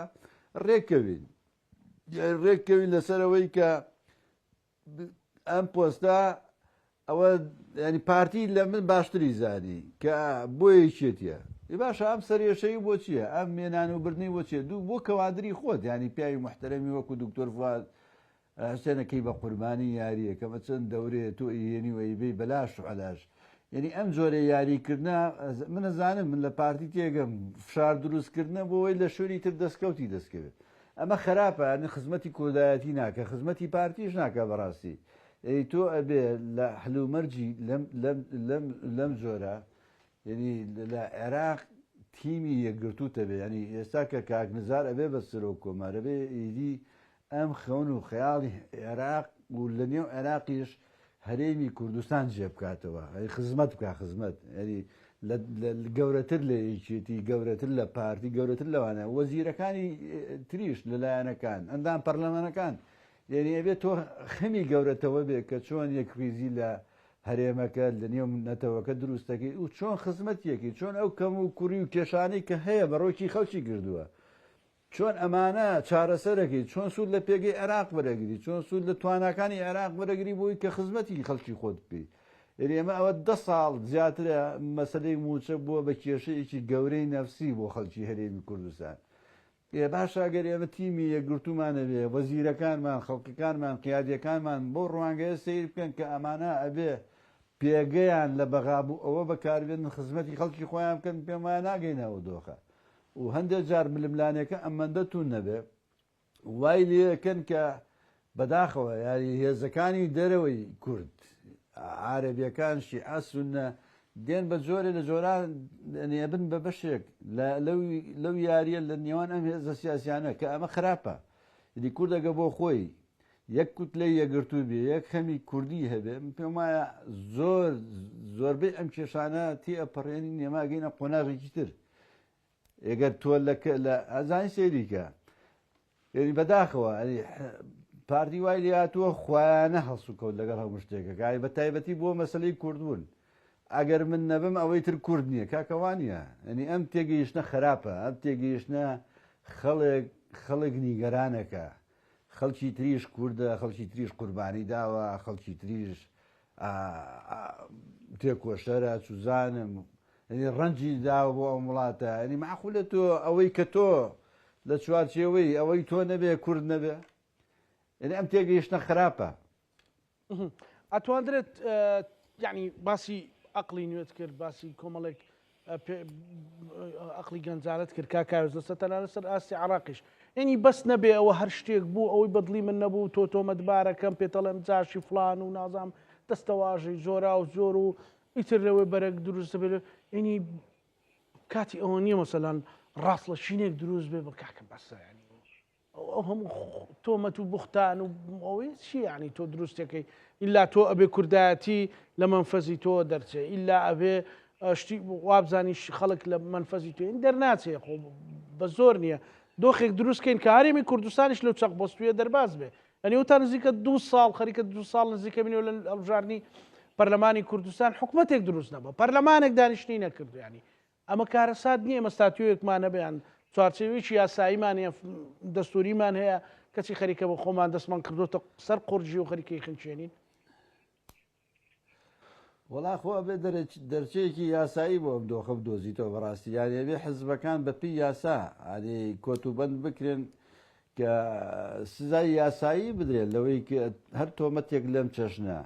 ڕێککەوین ڕێککەوین لەسەرەوەی کە ئەم پۆستا ئەوە ینی پارتی لە من باشتری زانی کە بۆیە چێتە باشە ئەم سەرێشەی بۆ چییە ئەم مێنان و بردننی بۆ چێ دوو بۆ کەوادری خۆت ینی پیاوی محتەرەمی وەکو دکتۆر فواد حسێنەکەی بە قوربانی یاریە کەمە چەند دەورێ تۆ ئێنی وەیبەی بەلاش و علاش یعنی ئەم جۆرە یاریکردە منەزانم من لە پارتی تێگەم فشار دروستکردنە بۆەوەی لە شوێنی تر دەستکەوتی دەستکەوێت ئەمە خراپە ئەنی خزمەتی کۆدایەتی ناکە خزمەتی پارتیش ناکە بەڕاستی تۆ ئەبێ لە حلومەرجی لەم جۆرە یعنی لە عێراق تیمی یەکگرتووتە بێ ینی ئێستا کە کاکنزار ئەبێ بە سەرۆک کۆمارە بێ ئیدی ئەم خەون و خەیاڵی عێراق و لە نێو عێراقیش هەرێمی کوردستان جێ بکاتەوە خزمەت بکە خزمەت ینی گەورەتر لە یەکێتی گەورەتر لە پارتی گەورەتر لەوانە وەزیرەکانی تریش لەلایەنەکان ئەندام پەرلەمانەکان یعنی ئەبێت تۆ خەمی گەورەتەوە بێ کە چۆن یەکریزی لە هەرێمەکە لە نێو نەتەوەکە دروستەکەی و چۆن خزمەتیەکی چۆن ئەو کەم و کوڕی و کێشانەی کە هەیە بەڕۆکی خەڵکی کردووە چۆن ئەمانە چارەسەرەکەی چۆن سوود لە پێگەی عێراق وەرەگری چۆن سوود لە تواناکانی عێراق وەرەگری بۆی کە خزمەتی خەڵکی خۆت بکەی ئێمە ئەوە 10 ساڵ زیاترە مەسلەی موچە بووە بە کێشەیەکی گەورەی نەفسی بۆ خەڵکی هەرێمی کوردستان باشە ئەگەر ئێمە تیمی یەکگرتومانە بێ وەزیرەکانمان خەڵکەکانمان قیادیەکانمان بۆ ڕوانگەیە سیر بکەن کە ئەمانە ئەبێ پێگەیان لە بەغابوو ئەوە بەکاربێن خزمەتی خەڵکی خۆیان بکەن پێم وایە ناگەینەوە دۆخە و هەندێک جار ململانەکە ئەمەندە تون نەبێ وای لێەکەن کە بەداخەوە یاری هێزەکانی دەرەوەی کورد عارەبیەکان شیعە سونە دێن بە جۆرە لە جۆران نێبن بە بەشێک لەو یاریە لە نێوان ئەم هێزە سیاسیانە کە ئەمە خراپە دی کوردەگە بۆ خۆی یەک کوتلەی یەگرتوو بێ یەک خەمی کوردی هەبێ پێم وایە زۆربەی ئەم کێشانە تێ ئەپەڕێنی نێماگەینە قۆناغێکی تر ئەگەر تۆ لە ئازانی سێریکە یعنی بەداخەوە پارتی وای لێ هاتووە خوایانە هەڵسو کەوت لەگەڵ هەموو شتێکە بە تایبەتی بۆ مەسلەی کوردبوون ئەگەر من نەبم ئەوەی تر کورد نییە کاکەوانە ئەنی ئەم تێگەیشتە خراپە ئەم تێگەیشتە خەڵک نیگەرانەکە خەڵکی تریش کووردە خەڵکی تریش قوربانی داوە خەڵکی تریش تێکۆشەرە چوزانم ئەنی ڕەنجی داوە بۆ ئەو وڵاتە ئەنی معخولە تۆ ئەوەی کە تۆ لە چوارچێوەی ئەوەی تۆ نەبێ کورد نەبێ ئەنی ئەم تێگەیشتە خراپە ئەتوانرێت یعنی باسی عقلی نوێت کرد باسی کۆمەڵێک عقلی گەنجارت کرد کاکاوز لەسەر تەنانەت سەر ئاستی عراقیش ینی بەس نەبێ ئەوە هەر شتێک بوو ئەوەی بەدڵی من نەبوو تۆ تۆمەتبارەکەم پێتەڵێم جاشی فلان و نازام دەستەواژەی زۆرا و زۆر و ئیتر لەوەی بەرەک دروست بێت ینی کاتی ئەوە نییە مەسەلەن ڕاست لە شینێک دروست بێ بە کاکە بەسە ینی ئەو هەموو تۆمەت و بوختان و ئەوەی چی یعنی تۆ دروستەکەی ئیلا تۆ ئەبێ کوردایەتی لە منفەزی تۆ دەرچێ ئیلا ئەبێ شتی وابزانی خەڵک لە منفەزی تۆ این دەرناچێ خۆ بە زۆر نییە دۆخێک دروستکەین کە هەرێمی کوردستانیش لەو چەق بۆستویە دەرباز بێ ئەنی وتا نزیکە 2 ساڵ خەریکە 2 ساڵ نزیکە بینەوە لە هەڵبژاردننی پەرلەمانی کوردستان حکوومەتێک دروست نەبە پەرلەمانێک دانیشتنی نەکردو ینی ئەمە کارەسات نییە ئێمە ستاتیۆیەکمان نەبیان چوارچێوێکی یاساییمان هەیە دەستوریمان هەیە کەچی خەریکە بە خۆمان دەستمان کردوتە سەر قورجی و خەریکەی خنچێنین وڵا خۆ بێ دەرچەیەکی یاسایی بۆ ئەم دۆخە بدۆزیتەوە بەڕاستی یانێ بێ حزبەکان بە پێی یاسا ئەنی کۆتوبەند بکرێن کە سزای یاسایی بدرێن لەوەی کە هەر تۆمەتێک لەم چەشنە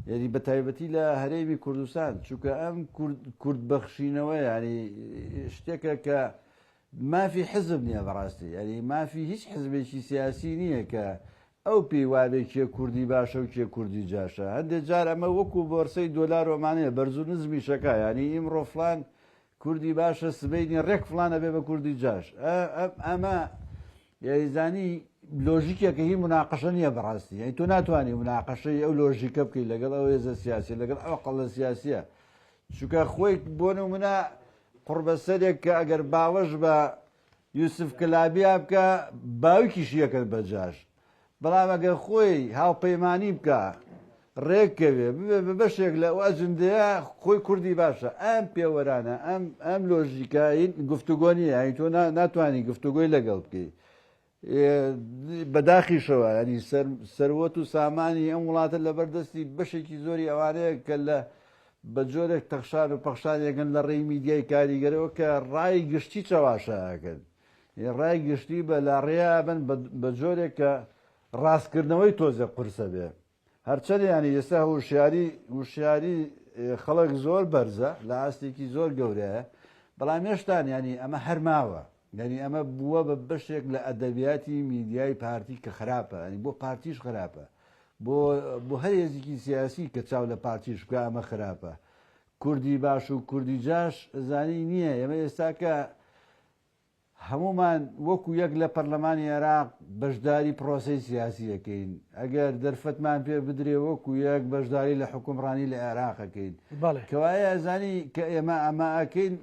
یعنی بە تایبەتی لە هەرێمی کوردستان چونکە ئەم کورد بەخشینەوە ینی شتێکە کە مافی حزب نییە بەڕاستی ینی مافی هیچ حزبێکی سیاسی نییە کە ئەو پێی وابێ کێ کوردی باشە و کێ کوردی جاشە هەندێک جار ئەمە وەکو بۆرسەی دۆلار ئۆمانەیە بەرز و نزمی شەکە ینی ئیمڕۆ فلان کوردی باشە سبەینی ڕێک فلانە بێ بە کوردی جاش ئەمە یاریزانی لۆژیکێکە هی مناقەشە نییە بەڕاستی ئەی تۆ ناتوانانی مناقەشەی ئەو لۆژیکە بکەیت لەگەڵ ئەو هێزە سیاسی لەگەڵ ئەو قەڵە سیاسیە چونکە خۆی بۆ نمونە قوربەسەرێک کە ئەگەر باوەش بە یوسف کلابیا بکە باوکیش یەکەت بەجاش بەڵام ئەگەر خۆی هاوپەیمانی بکە ڕێککەوێ ببێ بە بەشێک لە ئەجندەیە خۆی کوردی باشە ئەم پێوەرانە ئەم لۆژیکە گفتوگۆ نیە ئەی تۆ ناتوانانی گفتوگۆی لەگەڵ بکەیت بەداخیشەوە ینی سەروەت و سامانی ئەم وڵاتە لەبەردەستی بەشێکی زۆری ئەوانەیە کە لە بە جۆرێک تەخشار و پەخشانێکن لە ڕێی میدیای کاریگەرەوە کە ڕای گشتی چاواشەکەن ڕای گشتی بە لا ڕێیا بن بە جۆرێک کە ڕاستکردنەوەی تۆزە قورسە بێ هەرچەند ینی ئێستا وشیاری خەڵک زۆر بەرزە لە ئاستێکی زۆر گەورەیە بەڵام هێشتان ینی ئەمە هەرماوە ینی ئەمە بووە بە بەشێک لە ئەدەبیاتی میدیای پارتی کە خراپە ینی بۆ پارتیش خراپە بۆ هەر هێزێکی سیاسی کە چاو لە پارتیش بکە ئەمە خراپە کوردی باش و کوردی جاش زانی نییە ئێمە ئێستاکە هەمومان وەکو یەک لە پەرلەمانی عێراق بەشداری پرۆسەی سیاسیەکەین ئەگەر دەرفەتمان پێ بدرێ وەکو یەک بەشداری لە حکومڕانی لە عێراقەکەین کەوایە زانی کە ئێمە ئەمە ئەکەین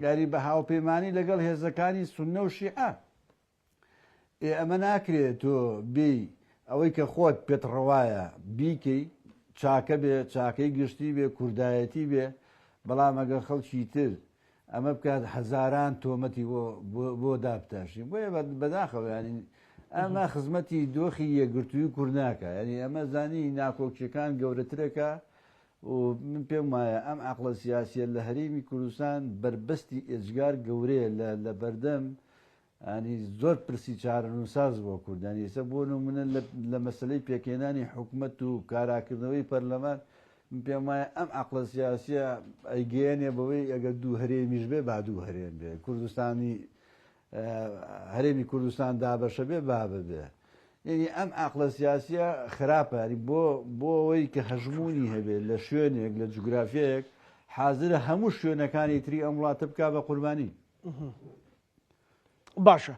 یاری بە هاوپەیمانی لەگەڵ هێزەکانی سوننە و شیعە ئەمە ناکرێت تۆ بێ ئەوەی کە خۆت پێت ڕەوایە بیکەی چاکە بێ چاکەی گشتی بێ کوردایەتی بێ بەڵام ئەگەر خەڵکی تر ئەمە بکات هەزاران تۆمەتی بۆ دابتاشی بۆیە بەداخەوە ینی ئەمە خزمەتی دۆخی یەکگرتووی کوردناکە ینی ئەمە زانی ناکۆکیەکان گەورەترەکە و من پێم وایە ئەم عەقڵە سیاسیە لە هەرێمی کوردستان بربەستی ئێجگار گەورەیە لە بەردەم ینی زۆر پرسی چارەنووساز بۆ کوردانی ئێستا بۆ نمونە لە مەسلەی پێکێنانی حکوومەت و کاراکردنەوەی پەرلەمان پێم وایە ئەم عەقڵە سیاسیە ئەیگەیەنێ بەوەی ئەگەر دوو هەرێمیش بێ با دوو هەرێم بێ کوردستانی هەرێمی کوردستان دابەشە بێ با ببێ یعنی ئەم عەقڵە سیاسیە خراپە بۆ ئەوەی کە هەژمونی هەبێت لە شوێنێک لە جوگرافیەیەک حازرە هەموو شوێنەکانی تری ئەم وڵاتە بکا بە قوربانی باشە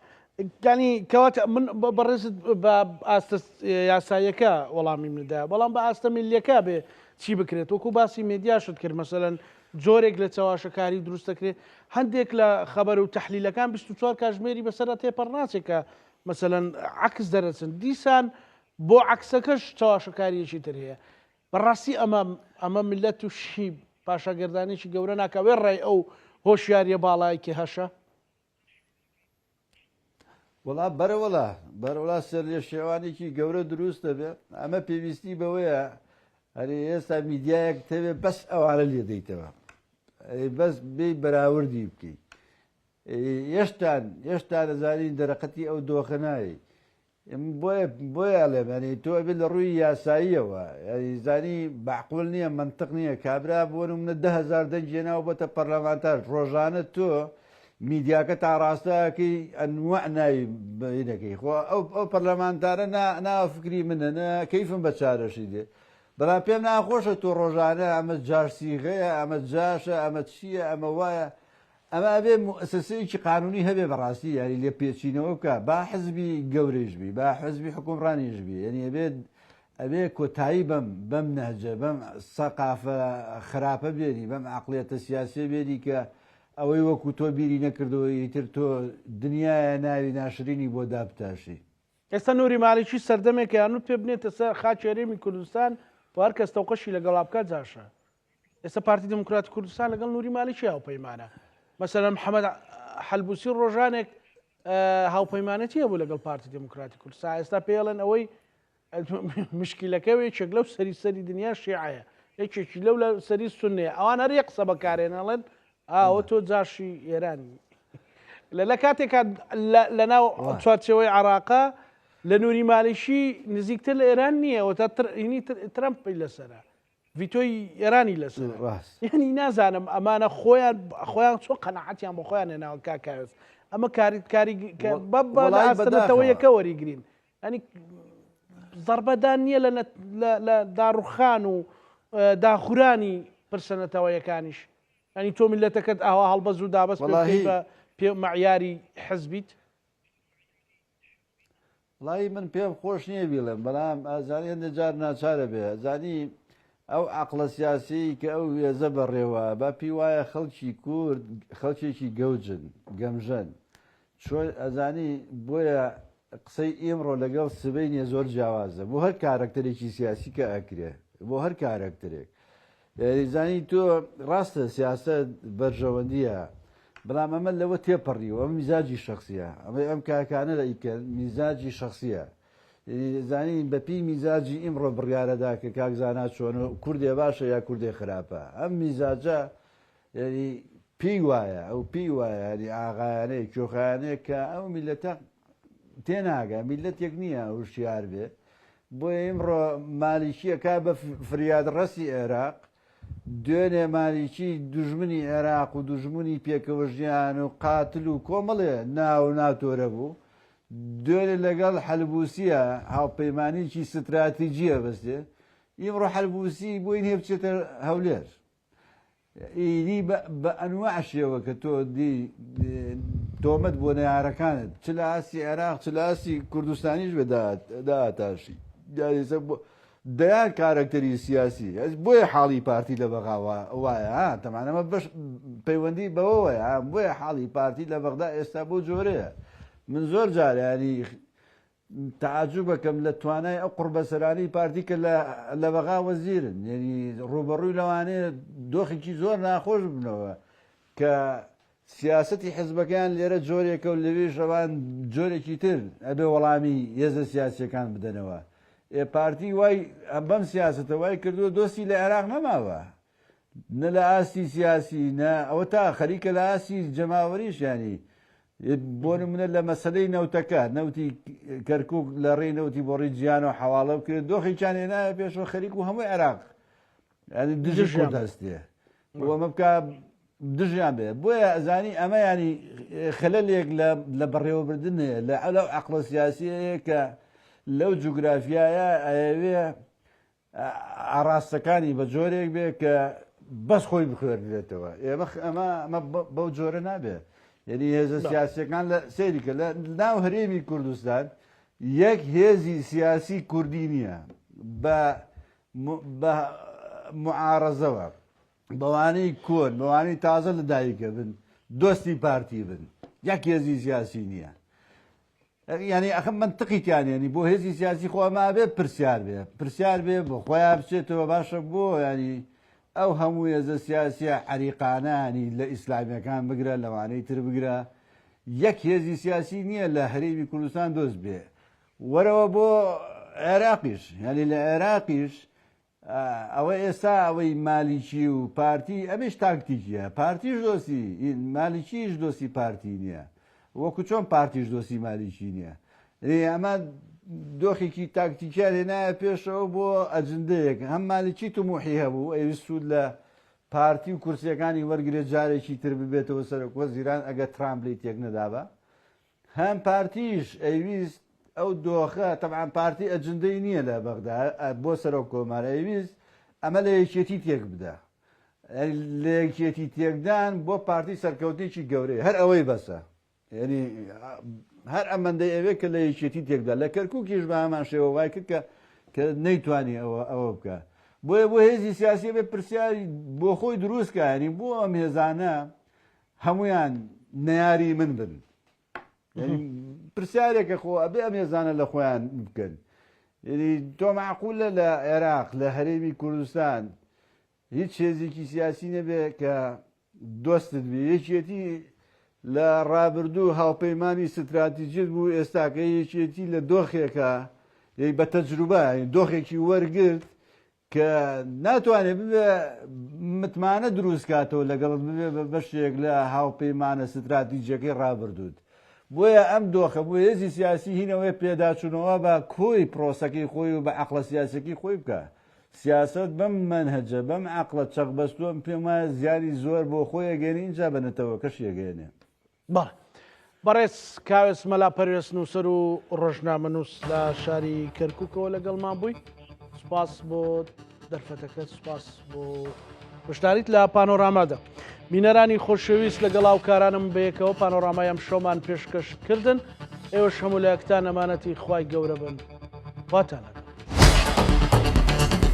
ینی کەواتە من بەڕێزت بە ئاستە یاساییەکە وەڵامی مندا بەڵام بە ئاستە میلیەکە بێ چی بکرێت وەکو باسی مێدیاشت کرد مەسەلەن جۆرێک لە چاواشەکاری دروستەکرێت هەندێک لە خەبەر و تەحلیلەکان 24 کاتژمێری بەسەرە تێپەڕ ناچێت کە مەسەلەن عکس دەرەچن دیسان بۆ عکسەکەش چاواشەکاریەکی تر هەیە بەڕاستی ئەمە ملەت و شی پاشاگەردانێکی گەورە ناکەوێت ڕێی ئەو هۆشیاریە باڵایەکی هەشە وڵا بەرەوەڵا سەر لێ شێوانێکی گەورە دروست دەبێت ئەمە پێویستی بەوەیە هەرێ ئێستا میدیایەک تەوێت بەس ئەوانە لێ دەیتەوە بەس بێ بەراوردی بکەیت هێشتا نەزانین دەرەقەتی ئەو دۆخە نایە بۆیە لێمەنی تۆ بێت لە ڕووی یاساییەوە زانی بەعقول نییە منطق نییە کابرا بۆ نمونە 10,000 دەنگێناوە بۆتە پەرلەمانتار ڕۆژانە تۆ میدیاکە تا ڕاستەکەی ئەنوە ناوی بینەکەی خۆ ئەو پەرلەمانتارە ناوە فکری منە کەیفم بە چارەشی دێ بەڵام پێم ناخۆشە تۆ ڕۆژانە ئەمە جارسیغەیە ئەمە جاشە ئەمە چییە ئەمە وایە ئەمە ئەبێ مؤسسەیەکی قانونی هەبێ بەڕاستی یاری لێ پێچینەوە بکە با حزبی گەورەش بی با حزبی حکومڕانیش بی یعنی ئەبێ کۆتایی بەم نەهجە بەم سەقافە خراپە بێنی بەم عەقڵیەتە سیاسی بێنی کە ئەوەی وەکو تۆ بیری نەکردەوە ئیتر تۆ دنیایە ناوی ناشرینی بۆ دابتاشی. ئێستا نووری مالیکی سەردەمێک یانوت پێ بنێتە سەر خاچی هەرێمی کوردستان و هەر کەس تەوقەشی لەگەڵا بکات جاشە. ئێستا پارتی دموکراتی کوردستان لەگەڵ نووری مالیکی هاوپەیمانە. مەسەلەن محەممەد حەلبوسی ڕۆژانێک هاوپەیمانەتیە بوو لەگەڵ پارتی دموکراتی کوردستان. ئێستا پێڵێن ئەوەی مشکیلەکەوێ یەکێک لەو سەری دنیا شیعەیە، یەکێکی لەو لە سەری سوننەیە. ئەوان هەر یەک قسە بەکارێنەڵێن ئەوە تۆ جاشی ئێرانی. لە کاتێکا لەناو چوارچەوەی عێراقا لە نووری مالیشی نزیکتر لە ئێران نییە تا ترەمپی لەسەرە ڤیتۆی ئێرانی لەسەر. یعنی نازانم ئەمانە خۆیان چۆ قەنەعەتیان بۆ خۆیان هێناوە کاکاوێت ئەمە کاریگەرەوە یەکە وەریگرین. ئەنی زەربەدان نییە لە داڕوخان و داخورانی پرسەنەتەوەیەکانیش. ئەنی تۆ میلەتەکەت ئاوا هەڵبەز و دابەست پێ معیاری حزبیت. وڵی من پێم خۆش نییە بیڵێم بەڵام ئازانی هەندێجار ناچارە بێ زانی ئەو عەقڵە سیاسی کە ئەو وێزە بەڕێوە بە پێی وایە خەڵکی کورد خەڵکێکی گەوجن گەمژەن چۆن ئەزانی بۆیە قسەی ئێمڕۆ لەگەڵ سبەینێ زۆر جیاوازە بۆ هەر کارکتەرێکی سیاسی کە ئەکرێ بۆ هەر کارکتەرێک زانی تۆ ڕاستە سیاست بەرژەوەندیە بەڵام ئەمە لەوە تێپەڕیوە ئەم میزاجی شخصیە ئەم کاکانە لە ئیکە میزاجی شخصیە زانی بەپی میزاجی ئیمڕۆ بڕیارەدا کە کاکزانا چۆنە کوردێ باشە یا کوردێ خراپە ئەم میزاجە یعنی پێی وایە ئەو پێی وایە ینی ئاغایانەیە کۆخایانەیە کە ئەو میلەتە تێناگە میلەت یەک نییە وشیار بێ بۆیە ئیمڕۆ مالیکیە کا بە فریادڕەسی عێراق دوێنێ مالیکی دوژمنی عێراق و دوژمنی پێکەوەژیان و قاتل و کۆمەڵێ ناو ناتۆرە بوو دوێنێ لەگەڵ حەلبوسیە هاوپەیمانیکی ستراتیجیە بەستێ ئیمڕۆ حەلبوسی بۆی هێ بچێتە هەولێر ئیدی بە ئەنواع شێوە کە تۆ دی تۆمەت بۆ نەیارەکانت چ لە ئاسی عێراق چ لە ئاسی کوردستانیش بەداتاشی دەیان کارکتەری سیاسی بۆیە حاڵی پارتی لە بەغاوە وایە تەمانەمە بەش پەیوەندی بەوەیە بۆیە حاڵی پارتی لە بەغدا ئێستا بۆ جۆرەیە من زۆر جارانی تعجب بەکەم لە توانای ئەو قوربەسەرانی پارتی کە لە بەغا وەزیرن یعنی ڕوبەڕووی لەوانەیە دۆخێکی زۆر ناخۆش بنەوە کە سیاسەتی حزبەکان لێرە جۆرێکە و لەوێ شەوان جۆرێکی تر ئەبێ وەڵامی هێزە سیاسیەکان بدەنەوە پارتی وای بەم سیاستە وای کردووە دۆستی لە عێراق نەماوە نە لە ئاستی سیاسی نە ئەوە تا خەریکە لە ئاسی جەماوەریش ینی بۆ نمونە لە مەسەلەی نەوتەکە نەوتی کەرکووک لە ڕێی نەوتی بۆ ڕێی جیان و حواڵە بکرێت دۆخێکیان هێنایە پێشەوە خەریک و هەمووی عێراق ینی دژ دەستێ ئەمە بکە دژیان بێ بۆیە ئەزانی ئەمە ینی خەلەلێک لە بەڕێوەبردنێ لە ئەلەو عەقڵە سیاسیەیە کە لەو جوگرافیایە ئەوێ ئاراستەکانی بە جۆرێک بێ کە بەس خۆی بخوێنرێتەوە ئەمە بەو جۆرە نابێت یعنی هێزە سیاسیەکان لە سێریکە لە ناو هەرێمی کوردستان یەک هێزی سیاسی کوردی نییە بە معارەزەوە بەوانەی کۆن بەوانەی تازە لە دایکە بن دۆستی پارتی بن یەک هێزی سیاسی نییە ینی ئەخەم منتقییان ینی بۆ هێزی سیاسی خۆما بێ پرسیار بێ بۆ خۆیان بچێتەوە باشە بۆ ینی ئەو هەموو هێزە سیاسیە عریقانانی لە ئیسلامیەکان بگرە لەوانەی تر بگرە یەک هێزی سیاسی نییە لە هەرێمی کوردستان دۆست بێ وەرەوە بۆ عێراقیش ینی لە عێراقیش ئەوە ئێستا ئەوەی مالیکی و پارتی ئەمەش تاکتیکیە پارتیش دۆستی مالیکیش دۆستی پارتی نییە وەکو چۆن پارتیش دۆستی مالیکی نییە ئەمە دۆخێکی تاکتیکیان هێنایە پێشەوە بۆ ئەجندەیەک هەم مالیکی توموحی هەبوو ئەویستود لە پارتی و کورسیەکانی وەرگێت جارێکی تر ببێتەوە سەرۆک وەزیران ئەگە ترامپلی تێک نەدابە هەم پارتیش ئەویست ئەو دۆخە تەبعاً پارتی ئەجندەی نییە لە بەغدا بۆ سەرۆک کۆمارە ئەویست ئەمە لە یەکێتی تێک بدە لە یەکێتی تێکدان بۆ پارتی سەرکەوتێکی گەورەی هەر ئەوەی بەسە ینی هەر ئەمەندەی ئەوێ کە لە یەکێتی تێکدا لە کەرکووکیش بە هەمان شێوە وای کرد کە نەیتوانی ئەوە بکە بۆیە بۆ هێزی سیاسی بێ پرسیاری بۆ خۆی دروستکە ینی بۆ ئەم هێزانە هەمویان نەیاری من بن پرسیارێکە خۆ ئەبێ ئەم هێزانە لە خۆیان بکەن ینی تۆ معقولە لە عێراق لە هەرێمی کوردستان هیچ هێزێکی سیاسی نەبێ کە دۆستت بێ یەکێتی لە ڕابردوو هاوپەیمانی ستراتیژیت بوو ئێستاکە یەکێتی لە دۆخێکە بە تەجروبە دۆخێکی وەرگرت کە ناتوانێت ببێ متمانە دروستکاتەوە لەگەڵت ببێ بە بەشێک لە هاوپەیمانە ستراتیژیەکەی ڕابردووت بۆیە ئەم دۆخە بۆ هێزی سیاسی هینەوەی پێداچوونەوە بە کۆی پرۆسەکەی خۆی و بە عەقڵە سیاسەکەی خۆی بکە سیاست بەم منهەجە بەم عەقڵە چەقبەستووە پێم وایە زیانی زۆر بۆ خۆی ئەگەێنی اینجا بەنێتەوە کەش ئەگەێنێ بەڵێ بەڕێز کاوێس مەلا پەروێز نووسەر و ڕۆژنامەنووس لە شاری کەرکووکەوە لەگەڵمان بووی سوپاس بۆ دەرفەتەکە سوپاس بۆ بەشداریت لە پانۆرامادا بینەرانی خۆشەویست لەگەڵ هاوکارانم بەیەکەوە پانۆرامایەم شەومان پێشکەش کردن ئێوەش هەموو لایەکتان ئەمانەتی خوای گەورە بن واتانەکە